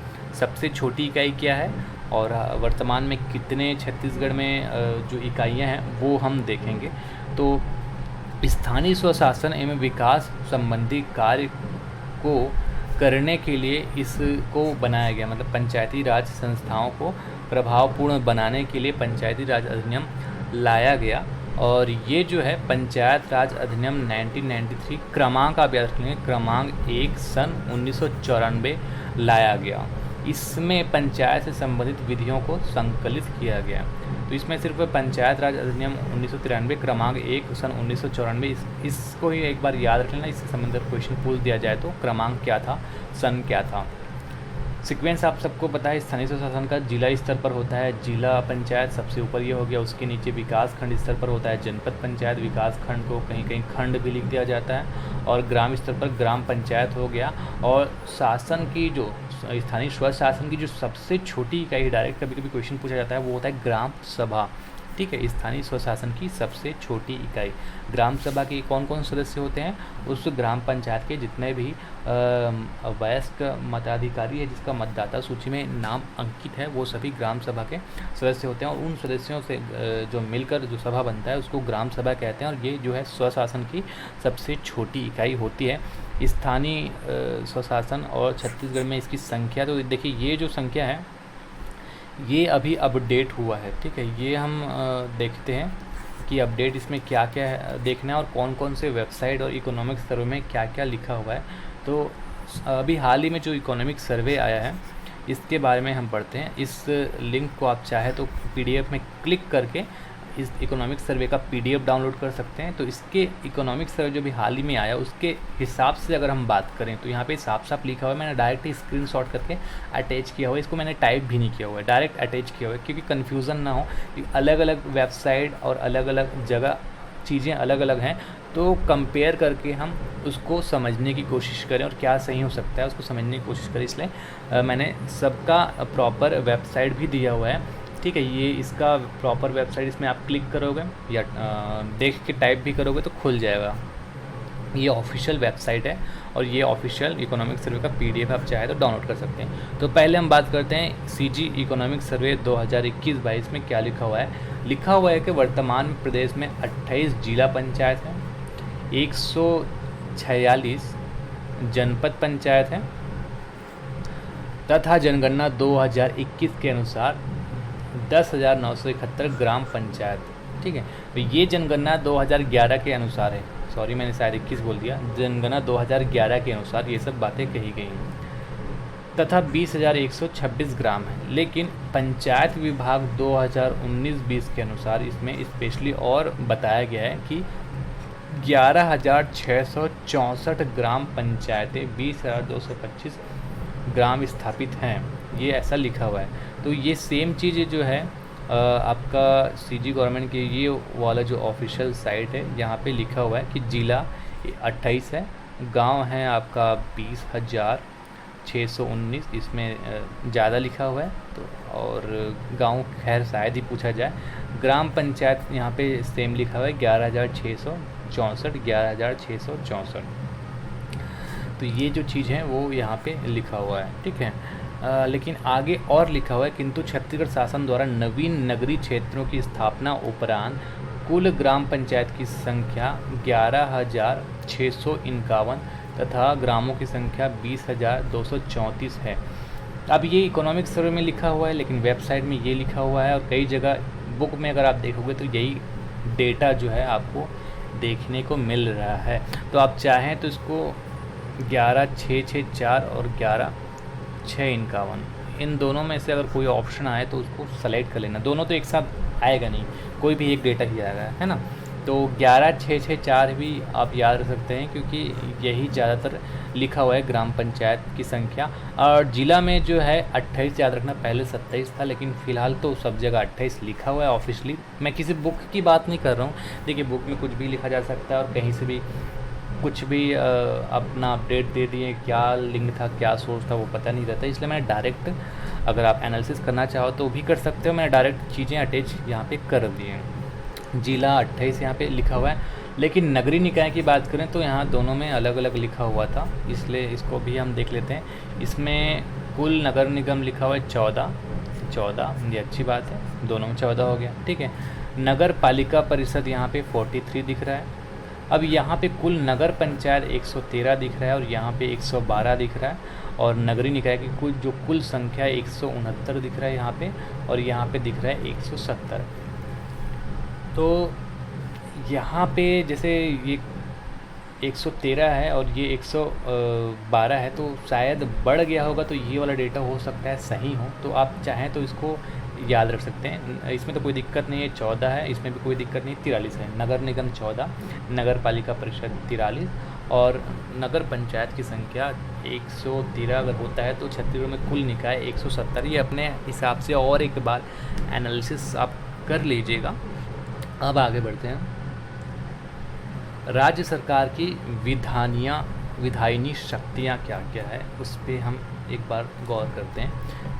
S1: सबसे छोटी इकाई क्या है, और वर्तमान में कितने छत्तीसगढ़ में जो इकाइयां हैं वो हम देखेंगे। तो स्थानीय स्वशासन एवं विकास संबंधी कार्य को करने के लिए इसको बनाया गया, मतलब पंचायती राज संस्थाओं को प्रभावपूर्ण बनाने के लिए पंचायती राज अधिनियम लाया गया। और ये जो है पंचायत राज अधिनियम 1993 क्रमांक आप याद रखेंगे, क्रमांक 1 सन 1994 लाया गया। इसमें पंचायत से संबंधित विधियों को संकलित किया गया। तो इसमें सिर्फ पंचायत राज अधिनियम 1993 क्रमांक 1 सन 1994 इसको ही एक बार याद रख लेना। इससे संबंधित क्वेश्चन पूछ दिया जाए तो क्रमांक क्या था, सन क्या था। सीक्वेंस आप सबको पता है, स्थानीय स्वशासन का जिला स्तर पर होता है जिला पंचायत, सबसे ऊपर ये हो गया। उसके नीचे विकास खंड स्तर पर होता है जनपद पंचायत, विकास खंड को कहीं कहीं खंड भी लिख दिया जाता है। और ग्राम स्तर पर ग्राम पंचायत हो गया। और शासन की जो स्थानीय स्वशासन की जो सबसे छोटी इकाई, डायरेक्ट कभी कभी क्वेश्चन पूछा जाता है, वो होता है ग्राम सभा। ठीक है, स्थानीय स्वशासन की सबसे छोटी इकाई ग्राम सभा के कौन कौन सदस्य होते हैं, उस ग्राम पंचायत के जितने भी वयस्क मताधिकारी है जिसका मतदाता सूची में नाम अंकित है वो सभी ग्राम सभा के सदस्य होते हैं। और उन सदस्यों से जो मिलकर जो सभा बनता है उसको ग्राम सभा कहते हैं। और ये जो है स्वशासन की सबसे छोटी इकाई होती है। स्थानीय स्वशासन और छत्तीसगढ़ में इसकी संख्या, तो देखिए ये जो संख्या है ये अभी अपडेट हुआ है। ठीक है, ये हम देखते हैं कि अपडेट इसमें क्या क्या है देखना है और कौन कौन से वेबसाइट और इकोनॉमिक सर्वे में क्या क्या लिखा हुआ है। तो अभी हाल ही में जो इकोनॉमिक सर्वे आया है इसके बारे में हम पढ़ते हैं। इस लिंक को आप चाहे तो PDF में क्लिक करके इस इकोनॉमिक सर्वे का PDF डाउनलोड कर सकते हैं। तो इसके इकोनॉमिक सर्वे जो भी हाल ही में आया उसके हिसाब से अगर हम बात करें तो यहाँ पे साफ साफ लिखा हुआ है, मैंने डायरेक्ट ही स्क्रीनशॉट करके अटैच किया हुआ है, इसको मैंने टाइप भी नहीं किया हुआ है, डायरेक्ट अटैच किया हुआ है क्योंकि कन्फ्यूज़न ना हो। अलग अलग वेबसाइट और अलग अलग जगह चीज़ें अलग अलग हैं, तो कंपेयर करके हम उसको समझने की कोशिश करें और क्या सही हो सकता है उसको समझने की कोशिश करें। इसलिए मैंने सबका प्रॉपर वेबसाइट भी दिया हुआ है, ठीक है। ये इसका प्रॉपर वेबसाइट, इसमें आप क्लिक करोगे या देख के टाइप भी करोगे तो खुल जाएगा। ये ऑफिशियल वेबसाइट है और ये ऑफिशियल इकोनॉमिक सर्वे का PDF आप चाहे तो डाउनलोड कर सकते हैं। तो पहले हम बात करते हैं CG इकोनॉमिक सर्वे 2021-22 में क्या लिखा हुआ है। लिखा हुआ है कि वर्तमान में प्रदेश में 28 जिला पंचायत हैं, 146 जनपद पंचायत हैं तथा जनगणना 2021 के अनुसार 10,971 ग्राम पंचायत, ठीक है। तो ये जनगणना 2011 के अनुसार है, सॉरी मैंने शायद 21 बोल दिया, जनगणना 2011 के अनुसार ये सब बातें कही गई हैं तथा 20,126 ग्राम है। लेकिन पंचायत विभाग 2019-20 के अनुसार इसमें स्पेशली और बताया गया है कि 11,664 ग्राम पंचायतें 20,225 ग्राम स्थापित हैं, ये ऐसा लिखा हुआ है। तो ये सेम चीज़ जो है आपका CG गवर्नमेंट के ये वाला जो ऑफिशियल साइट है यहाँ पे लिखा हुआ है कि जिला 28 है, गांव है आपका 20,619, इसमें ज़्यादा लिखा हुआ है तो, और गांव खैर शायद ही पूछा जाए। ग्राम पंचायत यहाँ पे सेम लिखा हुआ है 11,664। तो ये जो चीज़ है वो यहाँ पे लिखा हुआ है, ठीक है। लेकिन आगे और लिखा हुआ है किंतु छत्तीसगढ़ शासन द्वारा नवीन नगरीय क्षेत्रों की स्थापना उपरांत कुल ग्राम पंचायत की संख्या 11,651 तथा ग्रामों की संख्या 20,234 है। अब ये इकोनॉमिक सर्वे में लिखा हुआ है लेकिन वेबसाइट में ये लिखा हुआ है और कई जगह बुक में अगर आप देखोगे तो यही डेटा जो है आपको देखने को मिल रहा है। तो आप चाहें तो इसको 11,664 और 11,651 इन दोनों में से अगर कोई ऑप्शन आए तो उसको सेलेक्ट कर लेना। दोनों तो एक साथ आएगा नहीं, कोई भी एक डेटा ही आएगा, है ना। तो 11,664 भी आप याद रख सकते हैं क्योंकि यही ज़्यादातर लिखा हुआ है ग्राम पंचायत की संख्या। और ज़िला में जो है 28 याद रखना, पहले 27 था लेकिन फ़िलहाल तो सब जगह 28 लिखा हुआ है ऑफिशियली। मैं किसी बुक की बात नहीं कर रहा हूँ, देखिए बुक में कुछ भी लिखा जा सकता है और कहीं से भी कुछ भी अपना अपडेट दे दिए, क्या लिंक था क्या सोर्स था वो पता नहीं रहता। इसलिए मैंने डायरेक्ट, अगर आप एनालिसिस करना चाहो तो भी कर सकते हो, मैंने डायरेक्ट चीज़ें अटैच यहाँ पे कर दी हैं। जिला 28 यहाँ पे लिखा हुआ है, लेकिन नगरीय निकाय की बात करें तो यहाँ दोनों में अलग अलग लिखा हुआ था, इसलिए इसको भी हम देख लेते हैं। इसमें कुल नगर निगम लिखा हुआ है 14, ये अच्छी बात है, दोनों में 14 हो गया, ठीक है। नगर पालिका परिषद यहाँ पे 43 दिख रहा है। अब यहाँ पे कुल नगर पंचायत 113 दिख रहा है और यहाँ पे 112 दिख रहा है, और नगरीय निकाय की कुल संख्या 169 दिख रहा है यहाँ पे, और यहाँ पे दिख रहा है 170। तो यहाँ पे जैसे ये 113 है और ये 112 है तो शायद बढ़ गया होगा, तो ये वाला डेटा हो सकता है सही हो। तो आप चाहें तो इसको याद रख सकते हैं, इसमें तो कोई दिक्कत नहीं है। 14 है, इसमें भी कोई दिक्कत नहीं। 43 है, नगर निगम 14, नगर पालिका परिषद 43 और नगर पंचायत की संख्या 113 अगर होता है तो छत्तीसगढ़ में कुल निकाय 170। ये अपने हिसाब से और एक बार एनालिसिस आप कर लीजिएगा। अब आगे बढ़ते हैं। राज्य सरकार की विधायनी शक्तियाँ क्या क्या है उस पर हम एक बार गौर करते हैं।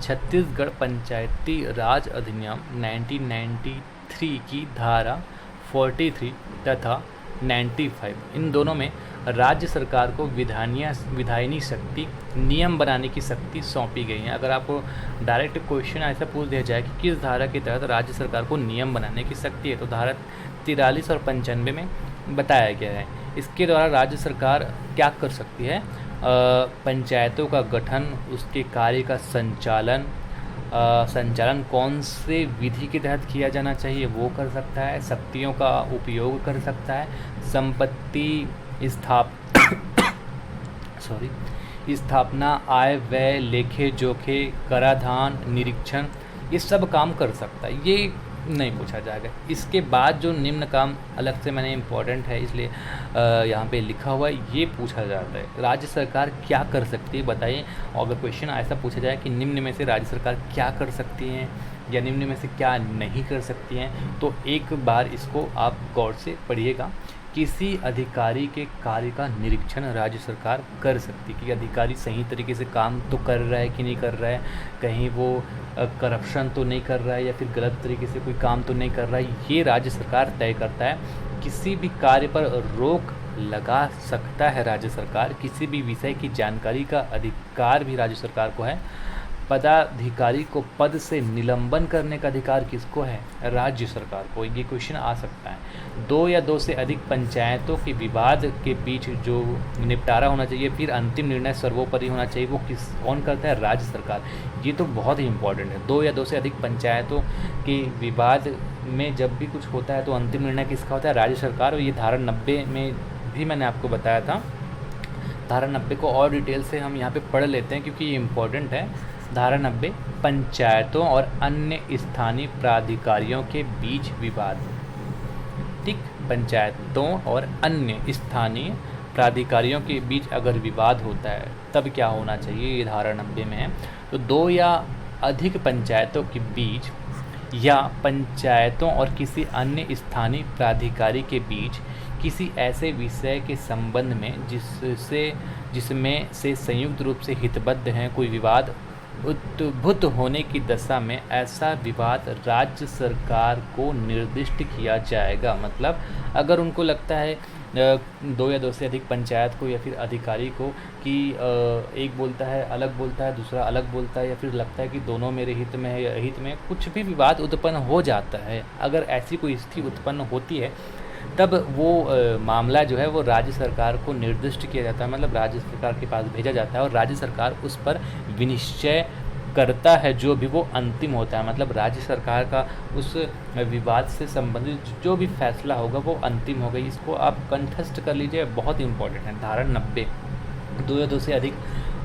S1: छत्तीसगढ़ पंचायती राज अधिनियम 1993 की धारा 43 तथा 95, इन दोनों में राज्य सरकार को विधायनी शक्ति, नियम बनाने की शक्ति सौंपी गई है। अगर आपको डायरेक्ट क्वेश्चन ऐसा पूछ दिया जाए कि किस धारा के तहत राज्य सरकार को नियम बनाने की शक्ति है, तो धारा 43 और 95 में बताया गया है। इसके द्वारा राज्य सरकार क्या कर सकती है? पंचायतों का गठन, उसके कार्य का संचालन कौन से विधि के तहत किया जाना चाहिए वो कर सकता है, शक्तियों का उपयोग कर सकता है, संपत्ति स्थापना, आय व्यय, लेखे जोखे, कराधान, निरीक्षण, ये सब काम कर सकता है। ये नहीं पूछा जाएगा। इसके बाद जो निम्न काम अलग से मैंने इम्पोर्टेंट है इसलिए यहाँ पे लिखा हुआ है, ये पूछा जाता है राज्य सरकार क्या कर सकती है बताइए। और अगर क्वेश्चन ऐसा पूछा जाए कि निम्न में से राज्य सरकार क्या कर सकती हैं या निम्न में से क्या नहीं कर सकती हैं, तो एक बार इसको आप गौर से पढ़िएगा। किसी अधिकारी के कार्य का निरीक्षण राज्य सरकार कर सकती है कि अधिकारी सही तरीके से काम तो कर रहा है कि नहीं कर रहा है, कहीं वो करप्शन तो नहीं कर रहा है या फिर गलत तरीके से कोई काम तो नहीं कर रहा है, ये राज्य सरकार तय करता है। किसी भी कार्य पर रोक लगा सकता है राज्य सरकार। किसी भी विषय की जानकारी का अधिकार भी राज्य सरकार को है। पदाधिकारी को पद से निलंबन करने का अधिकार किसको है? राज्य सरकार को। ये क्वेश्चन आ सकता है। 2 या 2 से अधिक पंचायतों के विवाद के बीच जो निपटारा होना चाहिए, फिर अंतिम निर्णय सर्वोपरि होना चाहिए, वो कौन करता है? राज्य सरकार। ये तो बहुत ही इंपॉर्टेंट है। 2 या 2 से अधिक पंचायतों के विवाद में जब भी कुछ होता है तो अंतिम निर्णय किसका होता है? राज्य सरकार। और ये धारा 90 में भी मैंने आपको बताया था। धारा 90 को और डिटेल से हम यहाँ पे पढ़ लेते हैं क्योंकि ये इम्पोर्टेंट है। धारा 90 पंचायतों और अन्य स्थानीय प्राधिकारियों के बीच विवाद। ठीक, पंचायतों और अन्य स्थानीय प्राधिकारियों के बीच अगर विवाद होता है तब क्या होना चाहिए, ये धारा 90 में है। तो 2 या अधिक पंचायतों के बीच या पंचायतों और किसी अन्य स्थानीय प्राधिकारी के बीच किसी ऐसे विषय के संबंध में जिसमें से संयुक्त रूप से हितबद्ध हैं कोई विवाद उद्भूत होने की दशा में ऐसा विवाद राज्य सरकार को निर्दिष्ट किया जाएगा। मतलब अगर उनको लगता है 2 या 2 से अधिक पंचायत को या फिर अधिकारी को कि एक बोलता है अलग बोलता है, दूसरा अलग बोलता है, या फिर लगता है कि दोनों मेरे हित में है या हित में, कुछ भी विवाद उत्पन्न हो जाता है, अगर ऐसी कोई स्थिति उत्पन्न होती है तब वो मामला जो है वो राज्य सरकार को निर्दिष्ट किया जाता है। मतलब राज्य सरकार के पास भेजा जाता है और राज्य सरकार उस पर विनिश्चय करता है, जो भी वो अंतिम होता है। मतलब राज्य सरकार का उस विवाद से संबंधित जो भी फैसला होगा वो अंतिम होगा। इसको आप कंठस्थ कर लीजिए, बहुत इंपॉर्टेंट है। धारा 90 2 या 2 से अधिक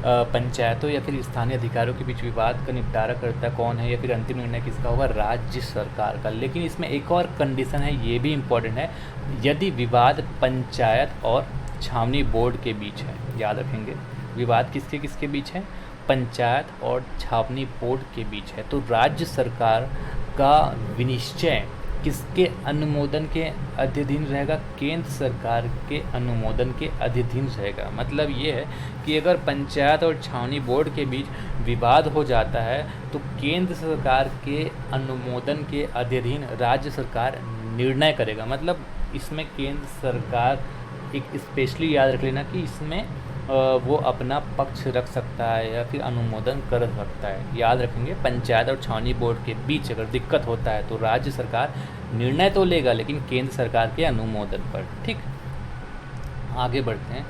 S1: पंचायतों या फिर स्थानीय अधिकारियों के बीच विवाद का निपटारा करता कौन है या फिर अंतिम निर्णय किसका होगा? राज्य सरकार का। लेकिन इसमें एक और कंडीशन है, ये भी इम्पोर्टेंट है, यदि विवाद पंचायत और छावनी बोर्ड के बीच है। याद रखेंगे, विवाद किसके किसके बीच है? पंचायत और छावनी बोर्ड के बीच है। तो राज्य सरकार का विनिश्चय किसके अनुमोदन के अधीन रहेगा? केंद्र सरकार के अनुमोदन के अधीन रहेगा। मतलब ये है कि अगर पंचायत और छावनी बोर्ड के बीच विवाद हो जाता है तो केंद्र सरकार के अनुमोदन के अधीन राज्य सरकार निर्णय करेगा। मतलब इसमें केंद्र सरकार एक स्पेशली याद रख लेना कि इसमें वो अपना पक्ष रख सकता है या फिर अनुमोदन कर सकता है। याद रखेंगे, पंचायत और छावनी बोर्ड के बीच अगर दिक्कत होता है तो राज्य सरकार निर्णय तो लेगा लेकिन केंद्र सरकार के अनुमोदन पर। ठीक, आगे बढ़ते हैं।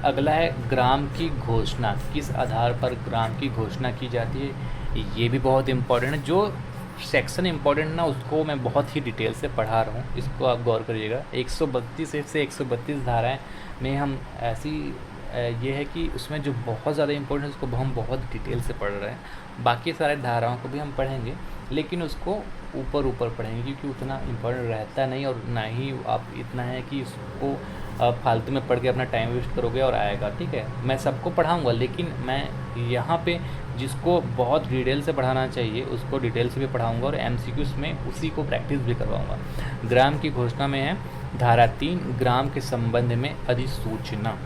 S1: अगला है ग्राम की घोषणा। किस आधार पर ग्राम की घोषणा की जाती है? ये भी बहुत इम्पोर्टेंट है। जो सेक्शन इम्पोर्टेंट ना उसको मैं बहुत ही डिटेल से पढ़ा रहा हूँ, इसको आप गौर करिएगा। 132 से 132 धाराएं में हम ऐसी ये है कि उसमें जो बहुत ज़्यादा इम्पोर्टेंट है उसको हम बहुत डिटेल से पढ़ रहे हैं। बाकी सारे धाराओं को भी हम पढ़ेंगे लेकिन उसको ऊपर पढ़ेंगे क्योंकि उतना इम्पोर्टेंट रहता नहीं, और ना ही आप इतना है कि उसको फालतू में पढ़ के अपना टाइम वेस्ट करोगे और आएगा। ठीक है, मैं सबको पढ़ाऊँगा लेकिन मैं यहाँ पे जिसको बहुत डिटेल से पढ़ाना चाहिए उसको डिटेल से भी पढ़ाऊँगा और MCQs में उसी को प्रैक्टिस भी करवाऊँगा। ग्राम की घोषणा में है धारा 3, ग्राम के संबंध में अधिसूचना।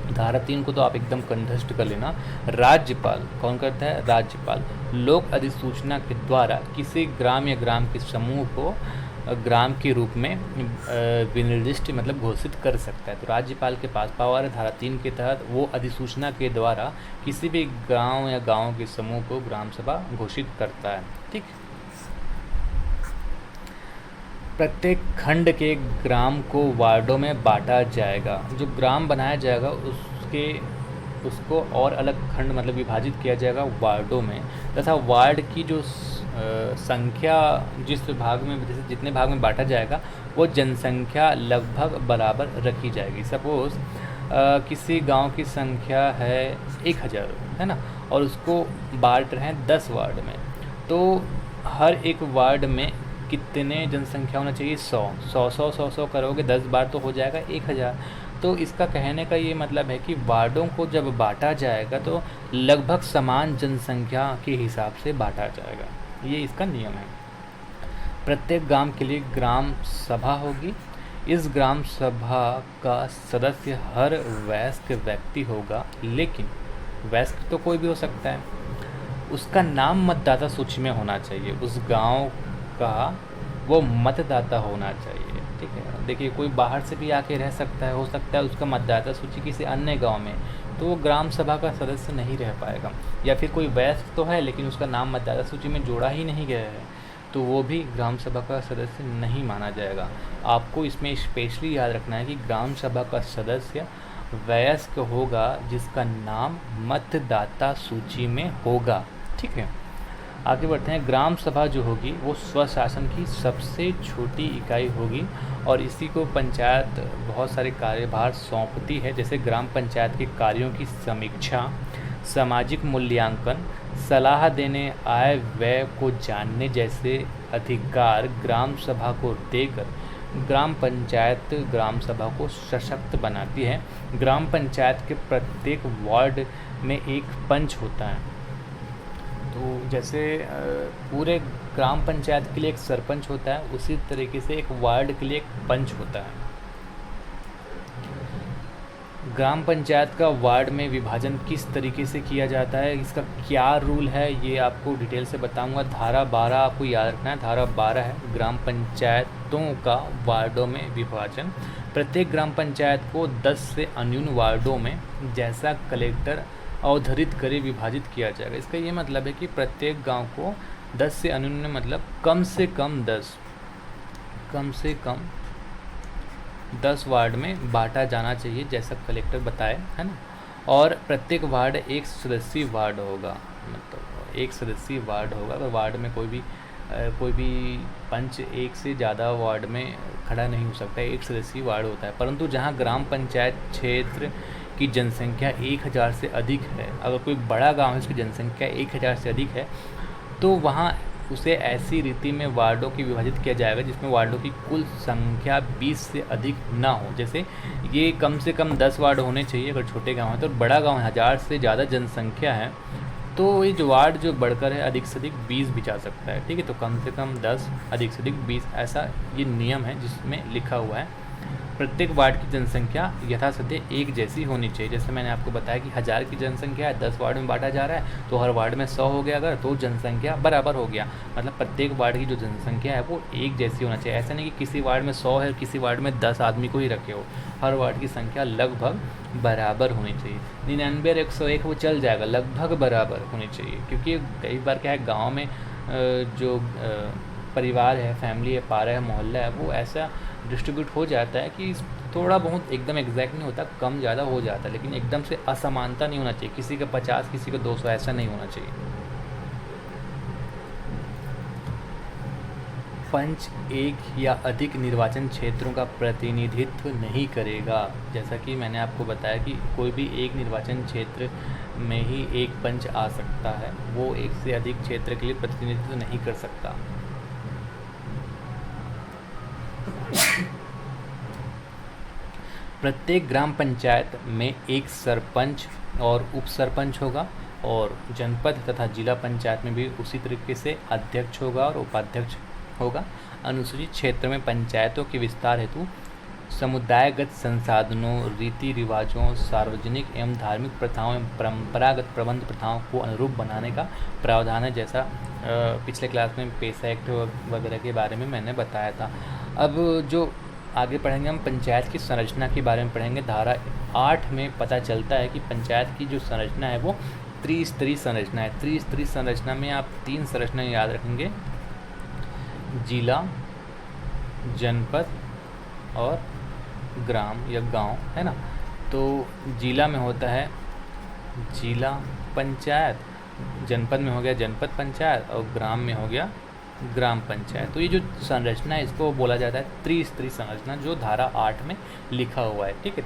S1: धारा 3 को तो आप एकदम कंठस्थ कर लेना। राज्यपाल कौन करता है? राज्यपाल लोक अधिसूचना के द्वारा किसी ग्राम या ग्राम के समूह को ग्राम के रूप में विनिर्दिष्ट मतलब घोषित कर सकता है। तो राज्यपाल के पास पावर है धारा 3 के तहत, वो अधिसूचना के द्वारा किसी भी गांव या गांव के समूह को ग्राम सभा घोषित करता है। ठीक, प्रत्येक खंड के ग्राम को वार्डों में बांटा जाएगा। जो ग्राम बनाया जाएगा उसको और अलग खंड मतलब विभाजित किया जाएगा वार्डों में, तथा वार्ड की जो संख्या जिस भाग में जैसे जितने भाग में बांटा जाएगा वो जनसंख्या लगभग बराबर रखी जाएगी। सपोज़ किसी गांव की संख्या है 1000 है ना, और उसको बांट रहे हैं 10 वार्ड में, तो हर एक वार्ड में कितने जनसंख्या होना चाहिए? 100 करोगे 10 बार तो हो जाएगा 1000। तो इसका कहने का ये मतलब है कि वार्डों को जब बांटा जाएगा तो लगभग समान जनसंख्या के हिसाब से बांटा जाएगा, ये इसका नियम है। प्रत्येक ग्राम के लिए ग्राम सभा होगी। इस ग्राम सभा का सदस्य हर वयस्क व्यक्ति होगा, लेकिन वयस्क तो कोई भी हो सकता है। उसका नाम मतदाता सूची में होना चाहिए, उस गांव का वो मतदाता होना चाहिए, ठीक है। देखिए कोई बाहर से भी आके रह सकता है, हो सकता है उसका मतदाता सूची किसी अन्य गांव में, तो वो ग्राम सभा का सदस्य नहीं रह पाएगा। या फिर कोई वयस्क तो है लेकिन उसका नाम मतदाता सूची में जोड़ा ही नहीं गया है, तो वो भी ग्राम सभा का सदस्य नहीं माना जाएगा। आपको इसमें स्पेशली याद रखना है कि ग्राम सभा का सदस्य वयस्क होगा जिसका नाम मतदाता सूची में होगा, ठीक है। आगे बढ़ते हैं। ग्राम सभा जो होगी वो स्वशासन की सबसे छोटी इकाई होगी और इसी को पंचायत बहुत सारे कार्यभार सौंपती है, जैसे ग्राम पंचायत के कार्यों की समीक्षा, सामाजिक मूल्यांकन, सलाह देने, आय व्यय को जानने जैसे अधिकार ग्राम सभा को देकर ग्राम पंचायत ग्राम सभा को सशक्त बनाती है। ग्राम पंचायत के प्रत्येक वार्ड में एक पंच होता है। तो जैसे पूरे ग्राम पंचायत के लिए एक सरपंच होता है, उसी तरीके से एक वार्ड के लिए एक पंच होता है। ग्राम पंचायत का वार्ड में विभाजन किस तरीके से किया जाता है, इसका क्या रूल है, ये आपको डिटेल से बताऊंगा। धारा 12 आपको याद रखना है, धारा 12 है ग्राम पंचायतों का वार्डों में विभाजन। प्रत्येक ग्राम पंचायत को 10 से अन्यून वार्डों में जैसा कलेक्टर अवधारित करे विभाजित किया जाएगा। इसका ये मतलब है कि प्रत्येक गांव को 10 से अन्यून मतलब कम से कम 10 वार्ड में बांटा जाना चाहिए, जैसा कलेक्टर बताए, है ना। और प्रत्येक वार्ड एक सदस्यीय वार्ड होगा, मतलब एक सदस्यीय वार्ड होगा। अगर वार्ड में कोई भी पंच एक से ज़्यादा वार्ड में खड़ा नहीं हो सकता, एक सदस्यीय वार्ड होता है। परंतु जहाँ ग्राम पंचायत क्षेत्र की जनसंख्या 1000 से अधिक है, अगर कोई बड़ा गांव है उसकी जनसंख्या 1000 से अधिक है, तो वहाँ उसे ऐसी रीति में वार्डों की विभाजित किया जाएगा जिसमें वार्डों की कुल संख्या 20 से अधिक ना हो। जैसे ये कम से कम 10 वार्ड होने चाहिए अगर छोटे गांव है, तो बड़ा गांव 1000 से ज़्यादा जनसंख्या है तो ये जो वार्ड जो बढ़कर है अधिक से अधिक 20 भी जा सकता है, ठीक है। तो कम से कम 10, अधिक से अधिक 20, ऐसा ये नियम है जिसमें लिखा हुआ है। प्रत्येक वार्ड की जनसंख्या यथासत्य एक जैसी होनी चाहिए। जैसे मैंने आपको बताया कि 1000 की जनसंख्या है, 10 वार्ड में बांटा जा रहा है, तो हर वार्ड में 100 हो गया अगर, तो जनसंख्या बराबर हो गया। मतलब प्रत्येक वार्ड की जो जनसंख्या है वो एक जैसी होना चाहिए। ऐसा नहीं कि किसी वार्ड में 100 है, किसी वार्ड में 10 आदमी को ही रखे हो। हर वार्ड की संख्या लगभग बराबर होनी चाहिए। 99 और 101 वो चल जाएगा, लगभग बराबर होनी चाहिए। क्योंकि कई बार क्या है, गाँव में जो परिवार है, फैमिली है, पारा है, मोहल्ला है, वो ऐसा डिस्ट्रीब्यूट हो जाता है कि थोड़ा बहुत एकदम एग्जैक्ट नहीं होता, कम ज़्यादा हो जाता है, लेकिन एकदम से असमानता नहीं होना चाहिए। किसी का 50, किसी का 200, ऐसा नहीं होना चाहिए। पंच एक या अधिक निर्वाचन क्षेत्रों का प्रतिनिधित्व नहीं करेगा। जैसा कि मैंने आपको बताया कि कोई भी एक निर्वाचन क्षेत्र में ही एक पंच आ सकता है, वो एक से अधिक क्षेत्र के लिए प्रतिनिधित्व नहीं कर सकता। प्रत्येक ग्राम पंचायत में एक सरपंच और उप सरपंच होगा और जनपद तथा जिला पंचायत में भी उसी तरीके से अध्यक्ष होगा और उपाध्यक्ष होगा। अनुसूचित क्षेत्र में पंचायतों के विस्तार हेतु समुदायगत संसाधनों, रीति रिवाजों, सार्वजनिक एवं धार्मिक प्रथाओं एवं परंपरागत प्रबंध प्रथाओं को अनुरूप बनाने का प्रावधान है, जैसा पिछले क्लास में पेशा एक्ट वगैरह के बारे में मैंने बताया था। अब जो आगे पढ़ेंगे हम पंचायत की संरचना के बारे में पढ़ेंगे। धारा 8 में पता चलता है कि पंचायत की जो संरचना है वो त्रिस्तरीय संरचना है। त्रिस्तरीय संरचना में आप 3 संरचना याद रखेंगे, जिला, जनपद और ग्राम या गांव, है ना। तो जिला में होता है जिला पंचायत, जनपद में हो गया जनपद पंचायत और ग्राम में हो गया ग्राम पंचायत। तो ये जो संरचना है इसको बोला जाता है त्रिस्तरीय संरचना, जो धारा 8 में लिखा हुआ है, ठीक है।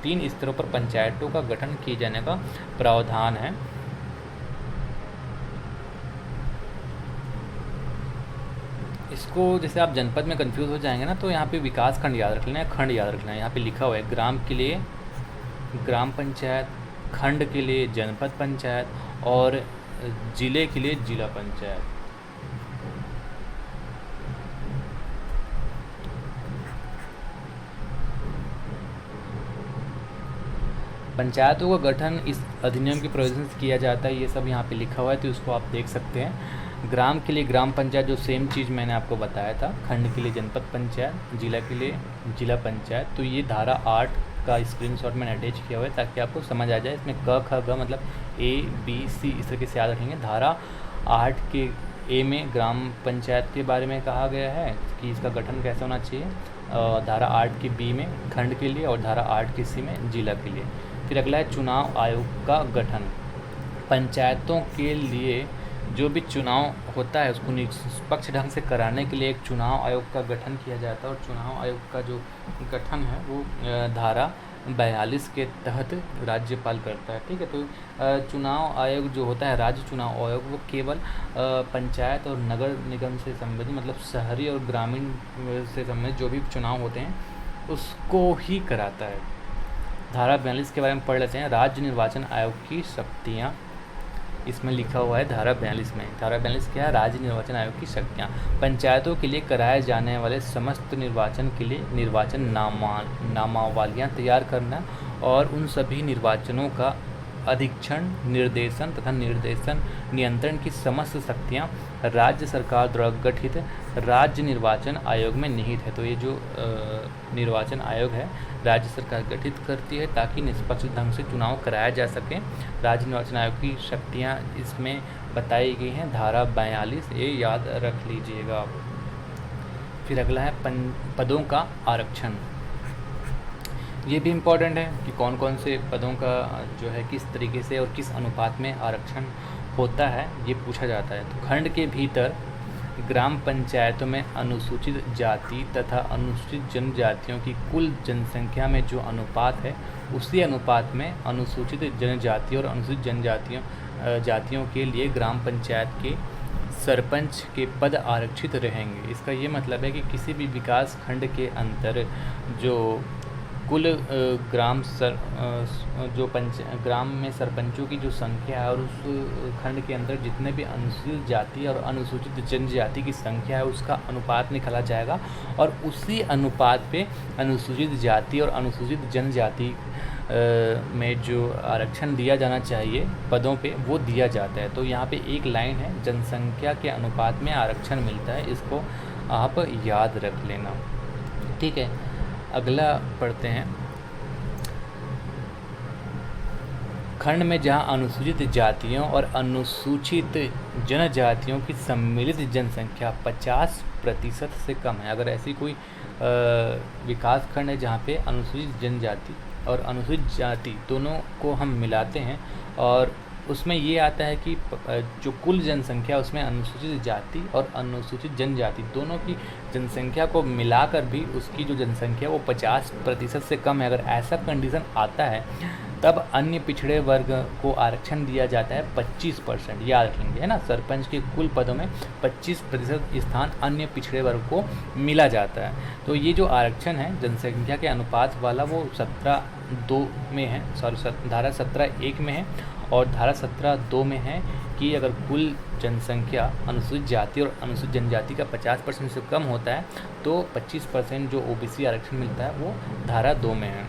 S1: तीन स्तरों पर पंचायतों का गठन किए जाने का प्रावधान है। इसको जैसे आप जनपद में कंफ्यूज हो जाएंगे ना, तो यहाँ पे विकास खंड याद रख लेना है, खंड याद रखना है। यहाँ पे लिखा हुआ है ग्राम के लिए ग्राम पंचायत, खंड के लिए जनपद पंचायत और जिले के लिए जिला पंचायत। पंचायतों का गठन इस अधिनियम के प्रोविजन से किया जाता है, ये सब यहाँ पे लिखा हुआ है, तो इसको आप देख सकते हैं। ग्राम के लिए ग्राम पंचायत, जो सेम चीज़ मैंने आपको बताया था। खंड के लिए जनपद पंचायत, जिला के लिए जिला पंचायत। तो ये धारा 8 का स्क्रीनशॉट मैंने अटैच किया हुआ है ताकि आपको समझ आ जाए। इसमें क ख ग मतलब ABC इस तरीके से याद रखेंगे। धारा 8 के ए में ग्राम पंचायत के बारे में कहा गया है कि इसका गठन कैसे होना चाहिए। धारा 8 के बी में खंड के लिए और धारा 8 के सी में जिला के लिए। फिर अगला है चुनाव आयोग का गठन। पंचायतों के लिए जो भी चुनाव होता है उसको निष्पक्ष ढंग से कराने के लिए एक चुनाव आयोग का गठन किया जाता है, और चुनाव आयोग का जो गठन है वो धारा 42 के तहत राज्यपाल करता है। ठीक है, तो चुनाव आयोग जो होता है, राज्य चुनाव आयोग, वो केवल पंचायत और नगर निगम से संबंधित, मतलब शहरी और ग्रामीण से संबंधित जो भी चुनाव होते हैं उसको ही कराता है। धारा 42 के बारे में पढ़ लेते हैं। राज्य निर्वाचन आयोग की शक्तियाँ, इसमें लिखा हुआ है धारा 42 में। धारा 42 क्या है? राज्य निर्वाचन आयोग की शक्तियाँ। पंचायतों के लिए कराए जाने वाले समस्त निर्वाचन के लिए निर्वाचन नामावलियाँ तैयार करना और उन सभी निर्वाचनों का अधीक्षण, निर्देशन तथा निर्देशन नियंत्रण की समस्त शक्तियाँ राज्य सरकार द्वारा गठित राज्य निर्वाचन आयोग में निहित है। तो ये जो निर्वाचन आयोग है राज्य सरकार गठित करती है ताकि निष्पक्ष ढंग से चुनाव कराया जा सके। राज्य निर्वाचन आयोग की शक्तियाँ इसमें बताई गई हैं, धारा 42, ये याद रख लीजिएगा। फिर अगला है पदों का आरक्षण। ये भी इम्पॉर्टेंट है कि कौन कौन से पदों का जो है किस तरीके से और किस अनुपात में आरक्षण होता है, ये पूछा जाता है। तो खंड के भीतर ग्राम पंचायतों में अनुसूचित जाति तथा अनुसूचित जनजातियों की कुल जनसंख्या में जो अनुपात है, उसी अनुपात में अनुसूचित जनजाति और अनुसूचित जातियों के लिए ग्राम पंचायत के सरपंच के पद आरक्षित रहेंगे। इसका ये मतलब है कि किसी भी विकास खंड के अंतर जो कुल ग्राम में सरपंचों की जो संख्या है और उस खंड के अंदर जितने भी अनुसूचित जाति और अनुसूचित जनजाति की संख्या है उसका अनुपात निकाला जाएगा, और उसी अनुपात पे अनुसूचित जाति और अनुसूचित जनजाति में जो आरक्षण दिया जाना चाहिए पदों पे, वो दिया जाता है। तो यहाँ पे एक लाइन है, जनसंख्या के अनुपात में आरक्षण मिलता है, इसको आप याद रख लेना। ठीक है, अगला पढ़ते हैं। खंड में जहां अनुसूचित जातियों और अनुसूचित जनजातियों की सम्मिलित जनसंख्या 50% से कम है, अगर ऐसी कोई विकास खंड है जहां पे अनुसूचित जनजाति और अनुसूचित जाति दोनों को हम मिलाते हैं और उसमें ये आता है कि जो कुल जनसंख्या उसमें अनुसूचित जाति और अनुसूचित जनजाति दोनों की जनसंख्या को मिलाकर भी उसकी जो जनसंख्या वो 50% से कम है, अगर ऐसा कंडीशन आता है तब अन्य पिछड़े वर्ग को आरक्षण दिया जाता है 25%। याद रखेंगे, है ना, सरपंच के कुल पदों में 25% स्थान अन्य पिछड़े वर्ग को मिला जाता है। तो ये जो आरक्षण है जनसंख्या के अनुपात वाला वो 17(2) में है, धारा 17(1) में है, और धारा 17(2) में है कि अगर कुल जनसंख्या अनुसूचित जाति और अनुसूचित जनजाति का 50% से कम होता है तो 25% जो OBC आरक्षण मिलता है वो धारा 2 में है।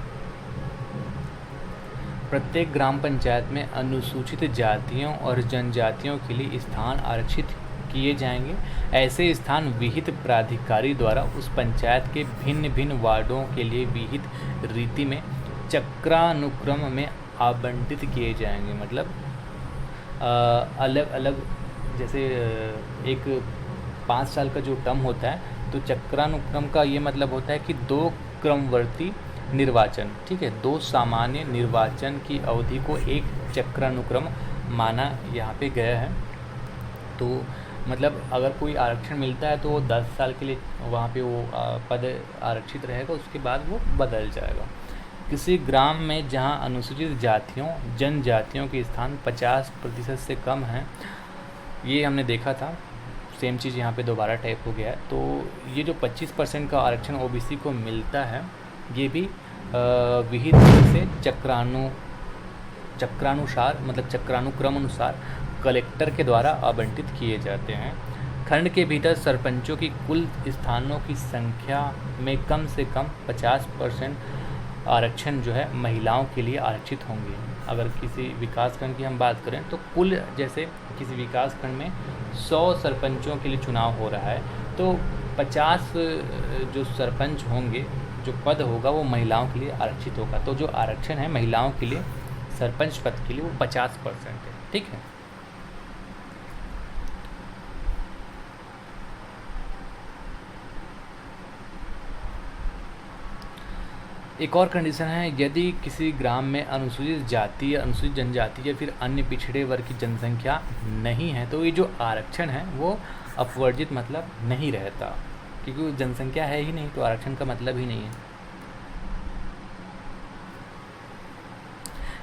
S1: प्रत्येक ग्राम पंचायत में अनुसूचित जातियों और जनजातियों के लिए स्थान आरक्षित किए जाएंगे। ऐसे स्थान विहित प्राधिकारी द्वारा उस पंचायत के भिन्न भिन्न वार्डों के लिए विहित रीति में चक्रानुक्रम में आवंटित किए जाएंगे। मतलब अलग अलग, जैसे एक 5 साल का जो टर्म होता है तो चक्रानुक्रम का ये मतलब होता है कि 2 क्रमवर्ती निर्वाचन, ठीक है, 2 सामान्य निर्वाचन की अवधि को एक चक्रानुक्रम माना यहाँ पे गया है। तो मतलब अगर कोई आरक्षण मिलता है तो वो 10 साल के लिए वहाँ पे वो पद आरक्षित रहेगा, उसके बाद वो बदल जाएगा। किसी ग्राम में जहाँ अनुसूचित जातियों जनजातियों के स्थान 50% से कम हैं, ये हमने देखा था सेम चीज़ यहाँ पे दोबारा टाइप हो गया है। तो ये जो 25% का आरक्षण ओबीसी को मिलता है, ये भी विहित से चक्रानुसार मतलब चक्रानुक्रम अनुसार कलेक्टर के द्वारा आवंटित किए जाते हैं। खंड के भीतर सरपंचों की कुल स्थानों की संख्या में कम से कम 50% आरक्षण जो है महिलाओं के लिए आरक्षित होंगे। अगर किसी विकास खंड की हम बात करें तो कुल जैसे किसी विकास खंड में 100 सरपंचों के लिए चुनाव हो रहा है, तो 50 जो सरपंच होंगे, जो पद होगा वो महिलाओं के लिए आरक्षित होगा। तो जो आरक्षण है महिलाओं के लिए सरपंच पद के लिए वो 50% है। ठीक है। एक और कंडीशन है, यदि किसी ग्राम में अनुसूचित जाति या अनुसूचित जनजाति या फिर अन्य पिछड़े वर्ग की जनसंख्या नहीं है, तो ये जो आरक्षण है वो अपवर्जित मतलब नहीं रहता, क्योंकि जनसंख्या है ही नहीं तो आरक्षण का मतलब ही नहीं है।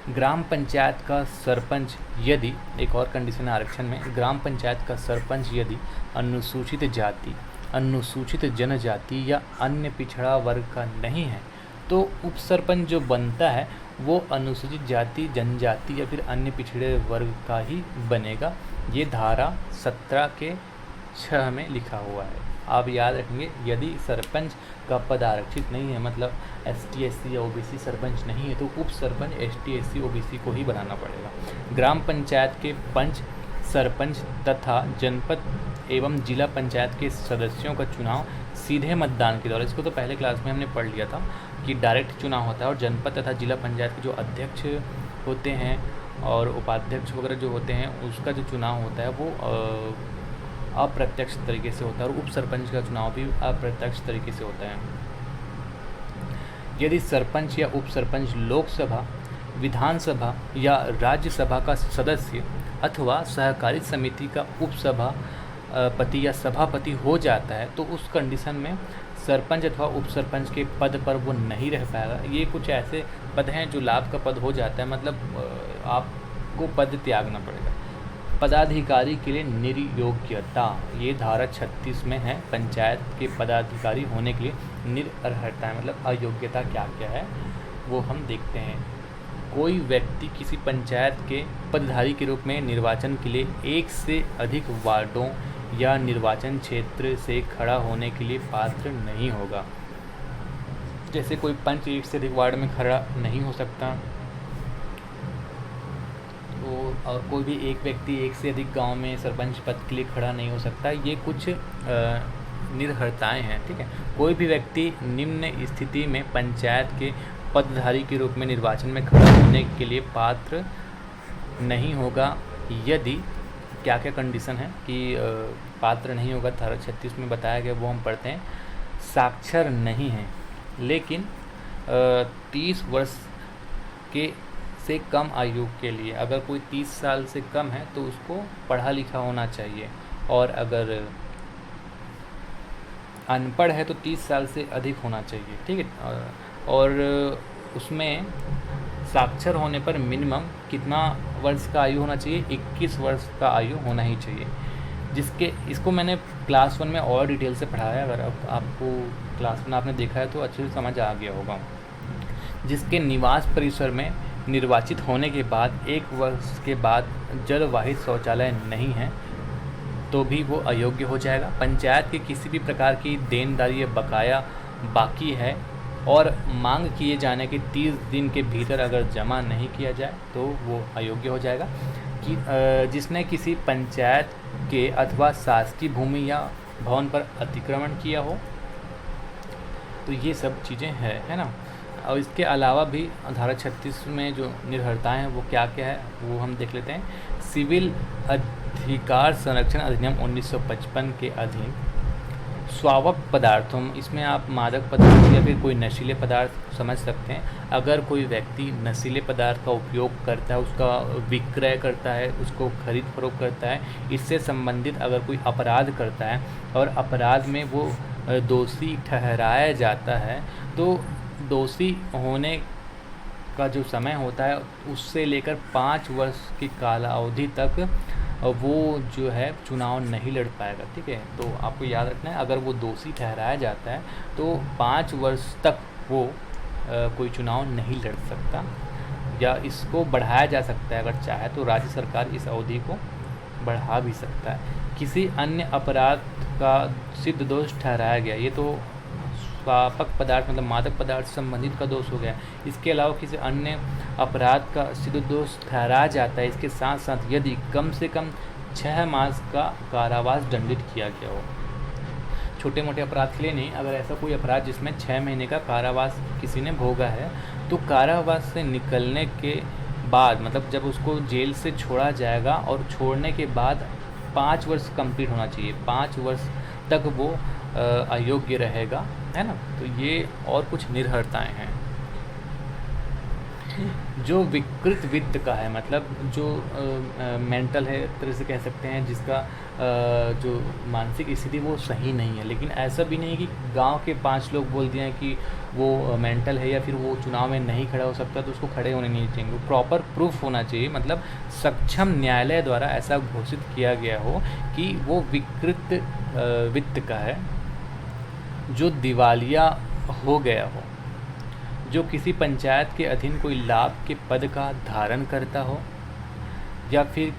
S1: ग्राम पंचायत का सरपंच यदि, एक और कंडीशन है आरक्षण में, ग्राम पंचायत का सरपंच यदि अनुसूचित जाति, अनुसूचित जनजाति या अन्य पिछड़ा वर्ग का नहीं है, तो उप सरपंच जो बनता है वो अनुसूचित जाति, जनजाति या फिर अन्य पिछड़े वर्ग का ही बनेगा। ये धारा 17 के 6 में लिखा हुआ है। आप याद रखेंगे, यदि सरपंच का पद आरक्षित नहीं है, मतलब ST SC या OBC सरपंच नहीं है, तो उप सरपंच ST SC OBC को ही बनाना पड़ेगा। ग्राम पंचायत के पंच, सरपंच तथा जनपद एवं जिला पंचायत के सदस्यों का चुनाव सीधे मतदान के द्वारा, इसको तो पहले क्लास में हमने पढ़ लिया था कि डायरेक्ट चुनाव होता है, और जनपद तथा जिला पंचायत के जो अध्यक्ष होते हैं और उपाध्यक्ष वगैरह जो होते हैं, उसका जो चुनाव होता है वो अप्रत्यक्ष तरीके से होता है, और उप सरपंच का चुनाव भी अप्रत्यक्ष तरीके से होता है। यदि सरपंच या उप सरपंच लोकसभा, विधानसभा या राज्यसभा का सदस्य अथवा सहकारी समिति का उपसभापति या सभापति हो जाता है, तो उस कंडीशन में सरपंच अथवा उप सरपंच के पद पर वो नहीं रह पाएगा। ये कुछ ऐसे पद हैं जो लाभ का पद हो जाता है, मतलब आपको पद त्यागना पड़ेगा। पदाधिकारी के लिए निर्योग्यता, ये धारा 36 में है। पंचायत के पदाधिकारी होने के लिए निरर्हता है, मतलब अयोग्यता क्या क्या है वो हम देखते हैं। कोई व्यक्ति किसी पंचायत के पदधारी के रूप में निर्वाचन के लिए एक से अधिक वार्डों या निर्वाचन क्षेत्र से खड़ा होने के लिए पात्र नहीं होगा। जैसे कोई पंच एक से अधिक वार्ड में खड़ा नहीं हो सकता, तो और कोई भी एक व्यक्ति एक से अधिक गांव में सरपंच पद के लिए खड़ा नहीं हो सकता। ये कुछ निर्हरताएँ हैं। ठीक है। कोई भी व्यक्ति निम्न स्थिति में पंचायत के पदधारी के रूप में निर्वाचन में खड़ा होने के लिए पात्र नहीं होगा यदि, क्या क्या कंडीशन है कि पात्र नहीं होगा, धारा 36 में बताया गया, वो हम पढ़ते हैं। साक्षर नहीं है, लेकिन 30 वर्ष के से कम आयु के लिए, अगर कोई 30 साल से कम है तो उसको पढ़ा लिखा होना चाहिए, और अगर अनपढ़ है तो 30 साल से अधिक होना चाहिए। ठीक है। और उसमें साक्षर होने पर मिनिमम कितना वर्ष का आयु होना चाहिए? 21 वर्ष का आयु होना ही चाहिए। इसको मैंने क्लास 1 में और डिटेल से पढ़ाया, अगर आपको क्लास 1 आपने देखा है तो अच्छे से समझ आ गया होगा। जिसके निवास परिसर में निर्वाचित होने के बाद 1 वर्ष के बाद जलवाहित शौचालय नहीं है तो भी वो अयोग्य हो जाएगा। पंचायत के किसी भी प्रकार की देनदारी या बकाया बाकी है और मांग किए जाने के 30 दिन के भीतर अगर जमा नहीं किया जाए तो वो अयोग्य हो जाएगा। कि जिसने किसी पंचायत के अथवा शासकीय भूमि या भवन पर अतिक्रमण किया हो, तो ये सब चीज़ें है ना। और इसके अलावा भी धारा 36 में जो निर्भरताएँ हैं वो क्या क्या है वो हम देख लेते हैं। सिविल अधिकार संरक्षण अधिनियम 1955 के अधीन स्वावक पदार्थों, इसमें आप मादक पदार्थ या फिर कोई नशीले पदार्थ समझ सकते हैं। अगर कोई व्यक्ति नशीले पदार्थ का उपयोग करता है, उसका विक्रय करता है, उसको खरीद फरोख्त करता है, इससे संबंधित अगर कोई अपराध करता है और अपराध में वो दोषी ठहराया जाता है, तो दोषी होने का जो समय होता है उससे लेकर 5 वर्ष की कालावधि तक वो जो है चुनाव नहीं लड़ पाएगा। ठीक है, तो आपको याद रखना है, अगर वो दोषी ठहराया जाता है तो 5 वर्ष तक वो कोई चुनाव नहीं लड़ सकता, या इसको बढ़ाया जा सकता है अगर चाहे तो राज्य सरकार इस अवधि को बढ़ा भी सकता है। किसी अन्य अपराध का सिद्ध दोष ठहराया गया, ये तो स्वापक पदार्थ मतलब मादक पदार्थ से संबंधित का दोष हो गया। इसके अलावा किसी अन्य अपराध का सिद्ध दोष ठहराया जाता है, इसके साथ साथ यदि कम से कम 6 मास का कारावास दंडित किया गया हो। छोटे मोटे अपराध के लिए नहीं, अगर ऐसा कोई अपराध जिसमें 6 महीने का कारावास किसी ने भोगा है, तो कारावास से निकलने के बाद मतलब जब उसको जेल से छोड़ा जाएगा और छोड़ने के बाद 5 वर्ष कंप्लीट होना चाहिए, 5 वर्ष तक वो अयोग्य रहेगा, है ना। तो ये और कुछ निर्भरताएं हैं। जो विकृत वित्त का है, मतलब जो मेंटल है एक तरह से कह सकते हैं, जिसका जो मानसिक स्थिति वो सही नहीं है, लेकिन ऐसा भी नहीं कि गांव के 5 लोग बोल दिए हैं कि वो मेंटल है या फिर वो चुनाव में नहीं खड़ा हो सकता तो उसको खड़े होने नहीं चाहिए। प्रॉपर प्रूफ होना चाहिए, मतलब सक्षम न्यायालय द्वारा ऐसा घोषित किया गया हो कि वो विकृत वित्त का है, जो दिवालिया हो गया हो, जो किसी पंचायत के अधीन कोई लाभ के पद का धारण करता हो, या फिर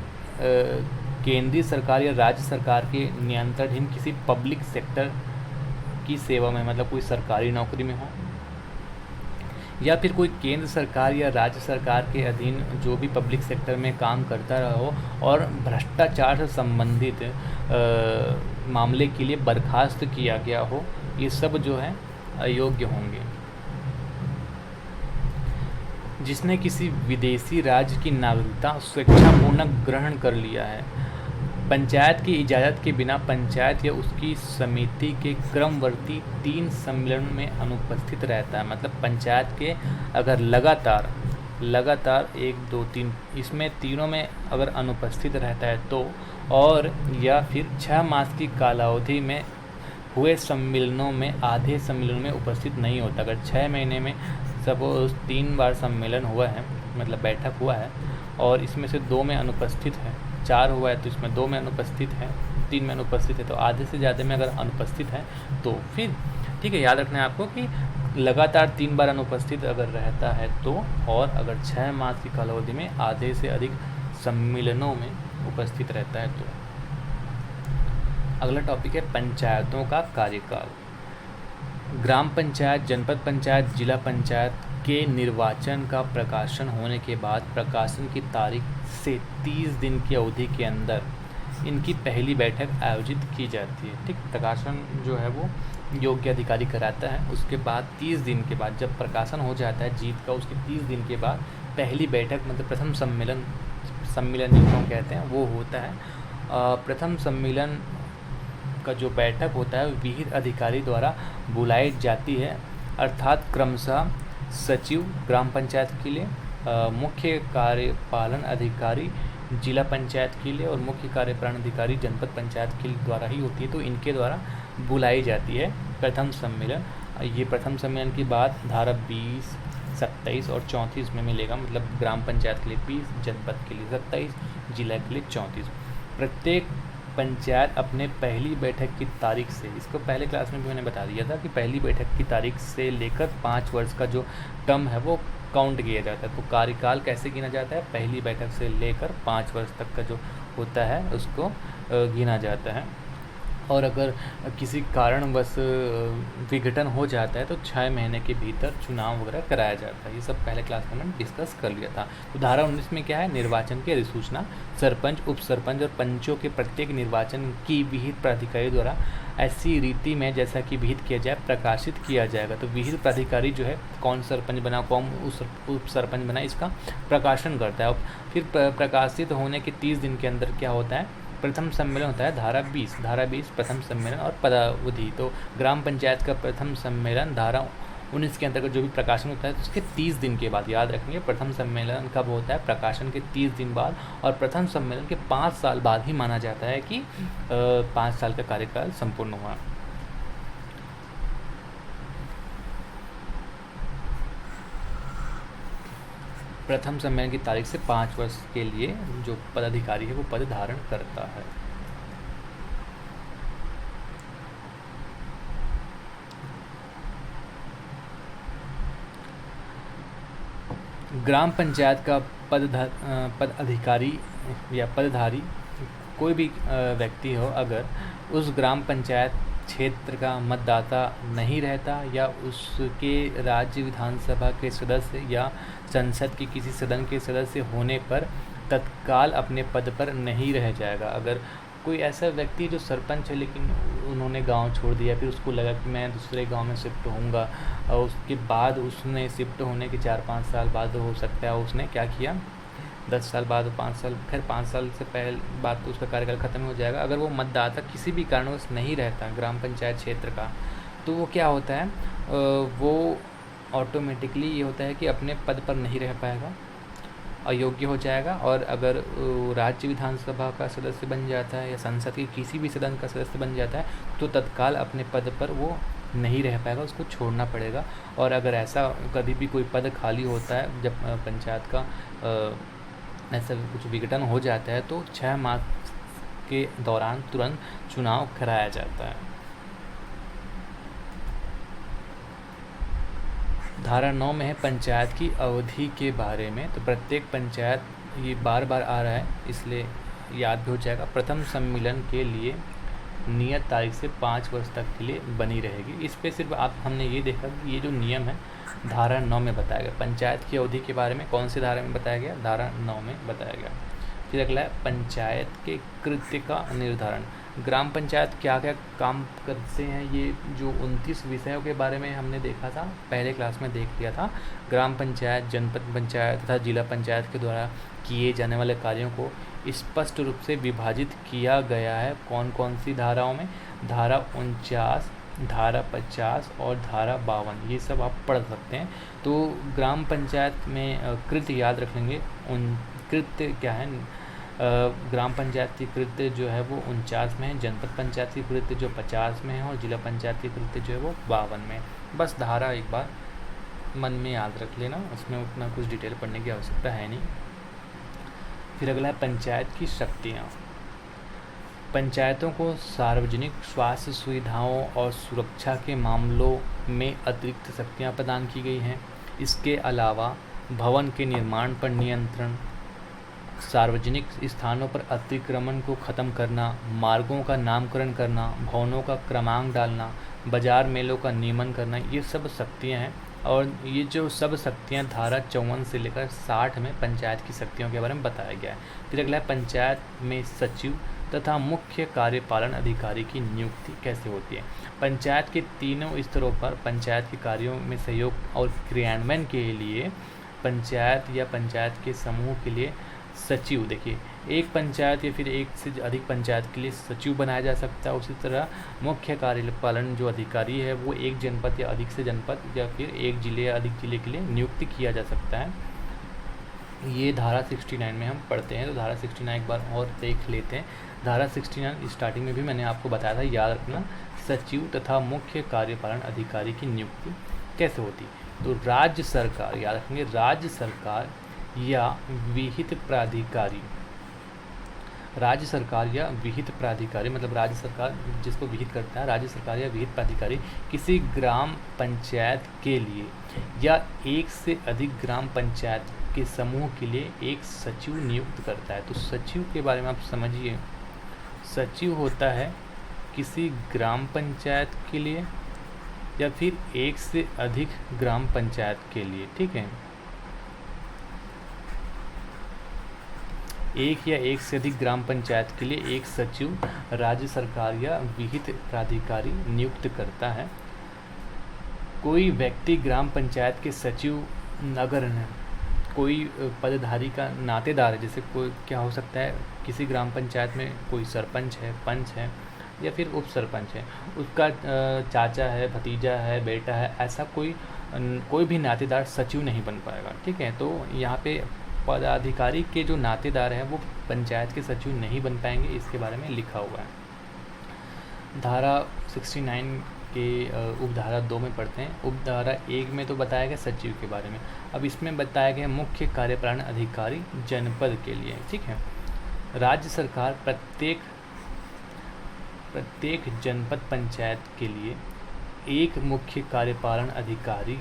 S1: केंद्रीय सरकार या राज्य सरकार के नियंत्रणाधीन किसी पब्लिक सेक्टर की सेवा में, मतलब कोई सरकारी नौकरी में हो, या फिर कोई केंद्र सरकार या राज्य सरकार के अधीन जो भी पब्लिक सेक्टर में काम करता रहा हो और भ्रष्टाचार से संबंधित मामले के लिए बर्खास्त किया गया हो, ये सब जो है अयोग्य होंगे। जिसने किसी विदेशी राज्य की नागरिकता स्वेच्छापूर्वक ग्रहण कर लिया है, पंचायत की इजाज़त के बिना पंचायत या उसकी समिति के क्रमवर्ती 3 सम्मेलन में अनुपस्थित रहता है, मतलब पंचायत के अगर लगातार 1, 2, 3 इसमें तीनों में अगर अनुपस्थित रहता है तो, और या फिर 6 मास की कालावधि में हुए सम्मेलनों में आधे सम्मेलन में उपस्थित नहीं होता। अगर 6 महीने में सपोज 3 बार सम्मेलन हुआ है, मतलब बैठक हुआ है, और इसमें से 2 में अनुपस्थित है, 4 हुआ है तो इसमें 2 में अनुपस्थित है, 3 में अनुपस्थित है, तो आधे से ज़्यादा में अगर अनुपस्थित है तो फिर ठीक है। याद रखना है आपको कि लगातार 3 बार अनुपस्थित अगर रहता है तो, और अगर 6 मास की कालावधि में आधे से अधिक सम्मेलनों में उपस्थित रहता है तो। अगला टॉपिक है पंचायतों का कार्यकाल। ग्राम पंचायत, जनपद पंचायत, जिला पंचायत के निर्वाचन का प्रकाशन होने के बाद प्रकाशन की तारीख से 30 दिन की अवधि के अंदर इनकी पहली बैठक आयोजित की जाती है। ठीक, प्रकाशन जो है वो योग्य अधिकारी कराता है, उसके बाद 30 दिन के बाद जब प्रकाशन हो जाता है जीत का, उसके 30 दिन के बाद पहली बैठक मतलब प्रथम सम्मेलन जिसको हम कहते हैं वो होता है। प्रथम सम्मेलन का जो बैठक होता है विहित अधिकारी द्वारा बुलाई जाती है, अर्थात क्रमशः सचिव ग्राम पंचायत के लिए, मुख्य कार्यपालन अधिकारी जिला पंचायत के लिए और मुख्य कार्यपालन अधिकारी जनपद पंचायत के द्वारा ही होती है, तो इनके द्वारा बुलाई जाती है प्रथम सम्मेलन। ये प्रथम सम्मेलन की बात धारा 20, 27 और 34 में मिलेगा, मतलब ग्राम पंचायत के लिए 20, जनपद के लिए 27, जिला के लिए 34। प्रत्येक पंचायत अपने पहली बैठक की तारीख से, इसको पहले क्लास में भी मैंने बता दिया था कि पहली बैठक की तारीख से लेकर 5 वर्ष का जो टर्म है वो काउंट किया जाता है। तो कार्यकाल कैसे गिना जाता है, पहली बैठक से लेकर 5 वर्ष तक का जो होता है उसको गिना जाता है। और अगर किसी कारणवश विघटन हो जाता है तो 6 महीने के भीतर चुनाव वगैरह कराया जाता है। ये सब पहले क्लास में मैंने डिस्कस कर लिया था। तो धारा 19 में क्या है, निर्वाचन की अधिसूचना सरपंच, उप सरपंच और पंचों के प्रत्येक निर्वाचन की विहित प्राधिकारी द्वारा ऐसी रीति में जैसा कि विहित किया जाए प्रकाशित किया जाएगा। तो विहित प्राधिकारी जो है कौन सरपंच बना, कौन उप सरपंच बना, इसका प्रकाशन करता है। और फिर प्रकाशित होने के 30 दिन के अंदर क्या होता है, प्रथम सम्मेलन होता है धारा 20 प्रथम सम्मेलन और पदावधि। तो ग्राम पंचायत का प्रथम सम्मेलन धारा 19 के अंतर्गत जो भी प्रकाशन होता है तो उसके 30 दिन के बाद, याद रखेंगे प्रथम सम्मेलन कब होता है, प्रकाशन के 30 दिन बाद, और प्रथम सम्मेलन के 5 साल बाद ही माना जाता है कि 5 साल का कार्यकाल संपूर्ण हुआ। प्रथम सम्मेलन की तारीख से 5 वर्ष के लिए जो पदाधिकारी है वो पद धारण करता है। ग्राम पंचायत का पद अधिकारी या पदधारी कोई भी व्यक्ति हो, अगर उस ग्राम पंचायत क्षेत्र का मतदाता नहीं रहता या उसके राज्य विधानसभा के सदस्य या संसद के किसी सदन के सदस्य होने पर तत्काल अपने पद पर नहीं रह जाएगा। अगर कोई ऐसा व्यक्ति जो सरपंच है लेकिन उन्होंने गांव छोड़ दिया, फिर उसको लगा कि मैं दूसरे गांव में शिफ्ट होऊंगा, और उसके बाद उसने शिफ्ट होने के 4-5 साल बाद हो सकता है उसने क्या किया, 10 साल बाद, 5 साल, खैर 5 साल से पहले बाद तो उसका कार्यकाल ख़त्म हो जाएगा। अगर वो मतदाता किसी भी कारणवश नहीं रहता ग्राम पंचायत क्षेत्र का, तो वो क्या होता है, वो ऑटोमेटिकली ये होता है कि अपने पद पर नहीं रह पाएगा, अयोग्य हो जाएगा। और अगर राज्य विधानसभा का सदस्य बन जाता है या संसद के किसी भी सदन का सदस्य बन जाता है, तो तत्काल अपने पद पर वो नहीं रह पाएगा, उसको छोड़ना पड़ेगा। और अगर ऐसा कभी भी कोई पद खाली होता है, जब पंचायत का ऐसा कुछ विघटन हो जाता है, तो 6 माह के दौरान तुरंत चुनाव कराया जाता है। धारा 9 में है पंचायत की अवधि के बारे में। तो प्रत्येक पंचायत, ये बार बार आ रहा है इसलिए याद भी हो जाएगा, प्रथम सम्मेलन के लिए नियत तारीख से 5 वर्ष तक के लिए बनी रहेगी। इस पे सिर्फ हमने ये देखा कि ये जो नियम है धारा 9 में बताया गया। पंचायत की अवधि के बारे में कौन सी धारा में बताया गया, धारा 9 में बताया गया। फिर अगला है पंचायत के कृत्य का निर्धारण। ग्राम पंचायत क्या क्या काम करते हैं, ये जो 29 विषयों के बारे में हमने देखा था, पहले क्लास में देख लिया था। ग्राम पंचायत, जनपद पंचायत तथा जिला पंचायत के द्वारा किए जाने वाले कार्यों को स्पष्ट रूप से विभाजित किया गया है। कौन कौन सी धाराओं में, धारा 49, धारा 50 और धारा 52, ये सब आप पढ़ सकते हैं। तो ग्राम पंचायत में कृत्य याद रख लेंगे। उन कृत्य क्या है, ग्राम पंचायत की कृत्य जो है वो 49 में है, जनपद पंचायत की कृत्य जो 50 में है, और जिला पंचायत की कृत्य जो है वो 52 में है। बस धारा एक बार मन में याद रख लेना, उसमें उतना कुछ डिटेल पढ़ने की आवश्यकता है नहीं। फिर अगला है पंचायत की शक्तियाँ। पंचायतों को सार्वजनिक स्वास्थ्य सुविधाओं और सुरक्षा के मामलों में अतिरिक्त शक्तियाँ प्रदान की गई हैं। इसके अलावा भवन के निर्माण पर नियंत्रण, सार्वजनिक स्थानों पर अतिक्रमण को ख़त्म करना, मार्गों का नामकरण करना, भवनों का क्रमांक डालना, बाजार मेलों का नियमन करना, ये सब शक्तियाँ हैं। और ये जो सब शक्तियाँ धारा 54 से लेकर 60 में पंचायत की शक्तियों के बारे में बताया गया है। फिर अगला है पंचायत में सचिव तथा मुख्य कार्यपालन अधिकारी की नियुक्ति कैसे होती है। पंचायत के तीनों स्तरों पर पंचायत के कार्यों में सहयोग और क्रियान्वयन के लिए पंचायत या पंचायत के समूह के लिए सचिव, देखिए एक पंचायत या फिर एक से अधिक पंचायत के लिए सचिव बनाया जा सकता है। उसी तरह मुख्य कार्यपालन जो अधिकारी है वो एक जनपद या अधिक से जनपद या फिर एक जिले या अधिक जिले के लिए नियुक्त किया जा सकता है। ये धारा 69 में हम पढ़ते हैं। तो धारा 69 एक बार और देख लेते हैं। धारा 69 स्टार्टिंग में भी मैंने आपको बताया था, याद रखना, सचिव तथा मुख्य कार्यपालन अधिकारी की नियुक्ति कैसे होती। तो राज्य सरकार, याद रखेंगे, राज्य सरकार या विहित प्राधिकारी, राज्य सरकार या विहित प्राधिकारी मतलब राज्य सरकार जिसको विहित करता है, राज्य सरकार या विहित प्राधिकारी किसी ग्राम पंचायत के लिए या एक से अधिक ग्राम पंचायत के समूह के लिए एक सचिव नियुक्त करता है। तो सचिव के बारे में आप समझिए, सचिव होता है किसी ग्राम पंचायत के लिए या फिर एक से अधिक ग्राम पंचायत के लिए, ठीक है। एक या एक से अधिक ग्राम पंचायत के लिए एक सचिव राज्य सरकार या विहित प्राधिकारी नियुक्त करता है। कोई व्यक्ति ग्राम पंचायत के सचिव अगर कोई पदधारी का नातेदार है, जैसे कोई क्या हो सकता है, किसी ग्राम पंचायत में कोई सरपंच है, पंच है या फिर उप सरपंच है, उसका चाचा है, भतीजा है, बेटा है, ऐसा कोई भी नातेदार सचिव नहीं बन पाएगा, ठीक है। तो यहाँ पे पदाधिकारी के जो नातेदार हैं वो पंचायत के सचिव नहीं बन पाएंगे, इसके बारे में लिखा हुआ है। धारा 69 के उपधारा 2 में पढ़ते हैं। उपधारा 1 में तो बताया गया सचिव के बारे में, अब इसमें बताया गया मुख्य कार्यपालन अधिकारी जनपद के लिए। ठीक है, राज्य सरकार प्रत्येक जनपद पंचायत के लिए एक मुख्य कार्यपालन अधिकारी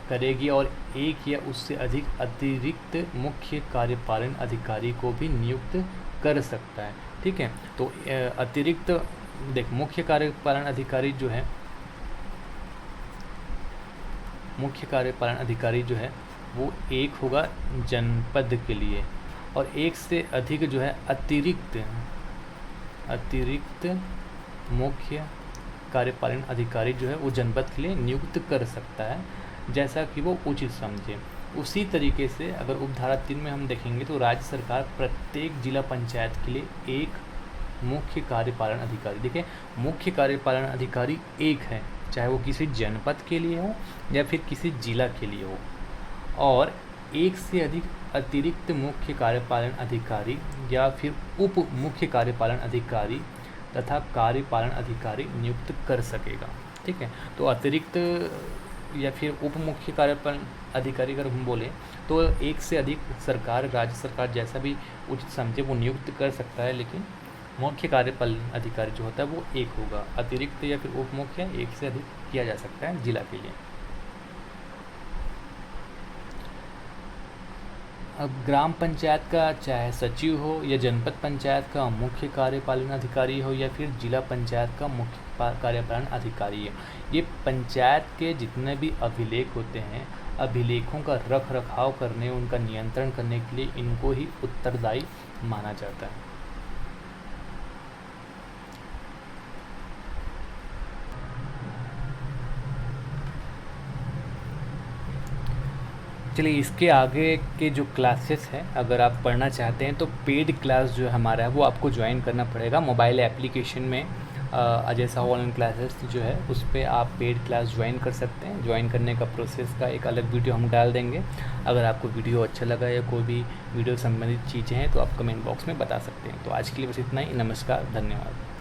S1: करेगी और एक या उससे अधिक अतिरिक्त मुख्य कार्यपालन अधिकारी को भी नियुक्त कर सकता है। ठीक है, तो अतिरिक्त मुख्य कार्यपालन अधिकारी जो है, मुख्य कार्यपालन अधिकारी जो है वो एक होगा जनपद के लिए, और एक से अधिक जो है अतिरिक्त मुख्य कार्यपालन अधिकारी जो है वो जनपद के लिए नियुक्त कर सकता है, जैसा कि वो उचित समझे। उसी तरीके से अगर उपधारा 3 में हम देखेंगे तो राज्य सरकार प्रत्येक जिला पंचायत के लिए एक मुख्य कार्यपालन अधिकारी, देखिए मुख्य कार्यपालन अधिकारी एक है, चाहे वो किसी जनपद के लिए हो या फिर किसी जिला के लिए हो, और एक से अधिक अतिरिक्त मुख्य कार्यपालन अधिकारी या फिर उप मुख्य कार्यपालन अधिकारी तथा कार्यपालन अधिकारी नियुक्त कर सकेगा। ठीक है, तो अतिरिक्त या फिर उप मुख्य कार्यपालन अधिकारी अगर हम बोलें तो एक से अधिक सरकार, राज्य सरकार जैसा भी उचित समझे वो नियुक्त कर सकता है, लेकिन मुख्य कार्यपालन अधिकारी जो होता है वो एक होगा। अतिरिक्त या फिर उप मुख्य एक से अधिक किया जा सकता है जिला के लिए। अब ग्राम पंचायत का चाहे सचिव हो या जनपद पंचायत का मुख्य कार्यपालन अधिकारी हो या फिर जिला पंचायत का मुख्य कार्यपालन अधिकारी है, ये पंचायत के जितने भी अभिलेख होते हैं, अभिलेखों का रख रखाव करने, उनका नियंत्रण करने के लिए इनको ही उत्तरदायी माना जाता है। चलिए इसके आगे के जो क्लासेस हैं अगर आप पढ़ना चाहते हैं तो पेड क्लास जो हमारा है वो आपको ज्वाइन करना पड़ेगा। मोबाइल एप्लीकेशन में अजय साहू ऑनलाइन क्लासेस जो है उस पर आप पेड क्लास ज्वाइन कर सकते हैं। ज्वाइन करने का प्रोसेस का एक अलग वीडियो हम डाल देंगे। अगर आपको वीडियो अच्छा लगा या कोई भी वीडियो संबंधित चीज़ें हैं तो आप कमेंट बॉक्स में बता सकते हैं। तो आज के लिए बस इतना ही। नमस्कार, धन्यवाद।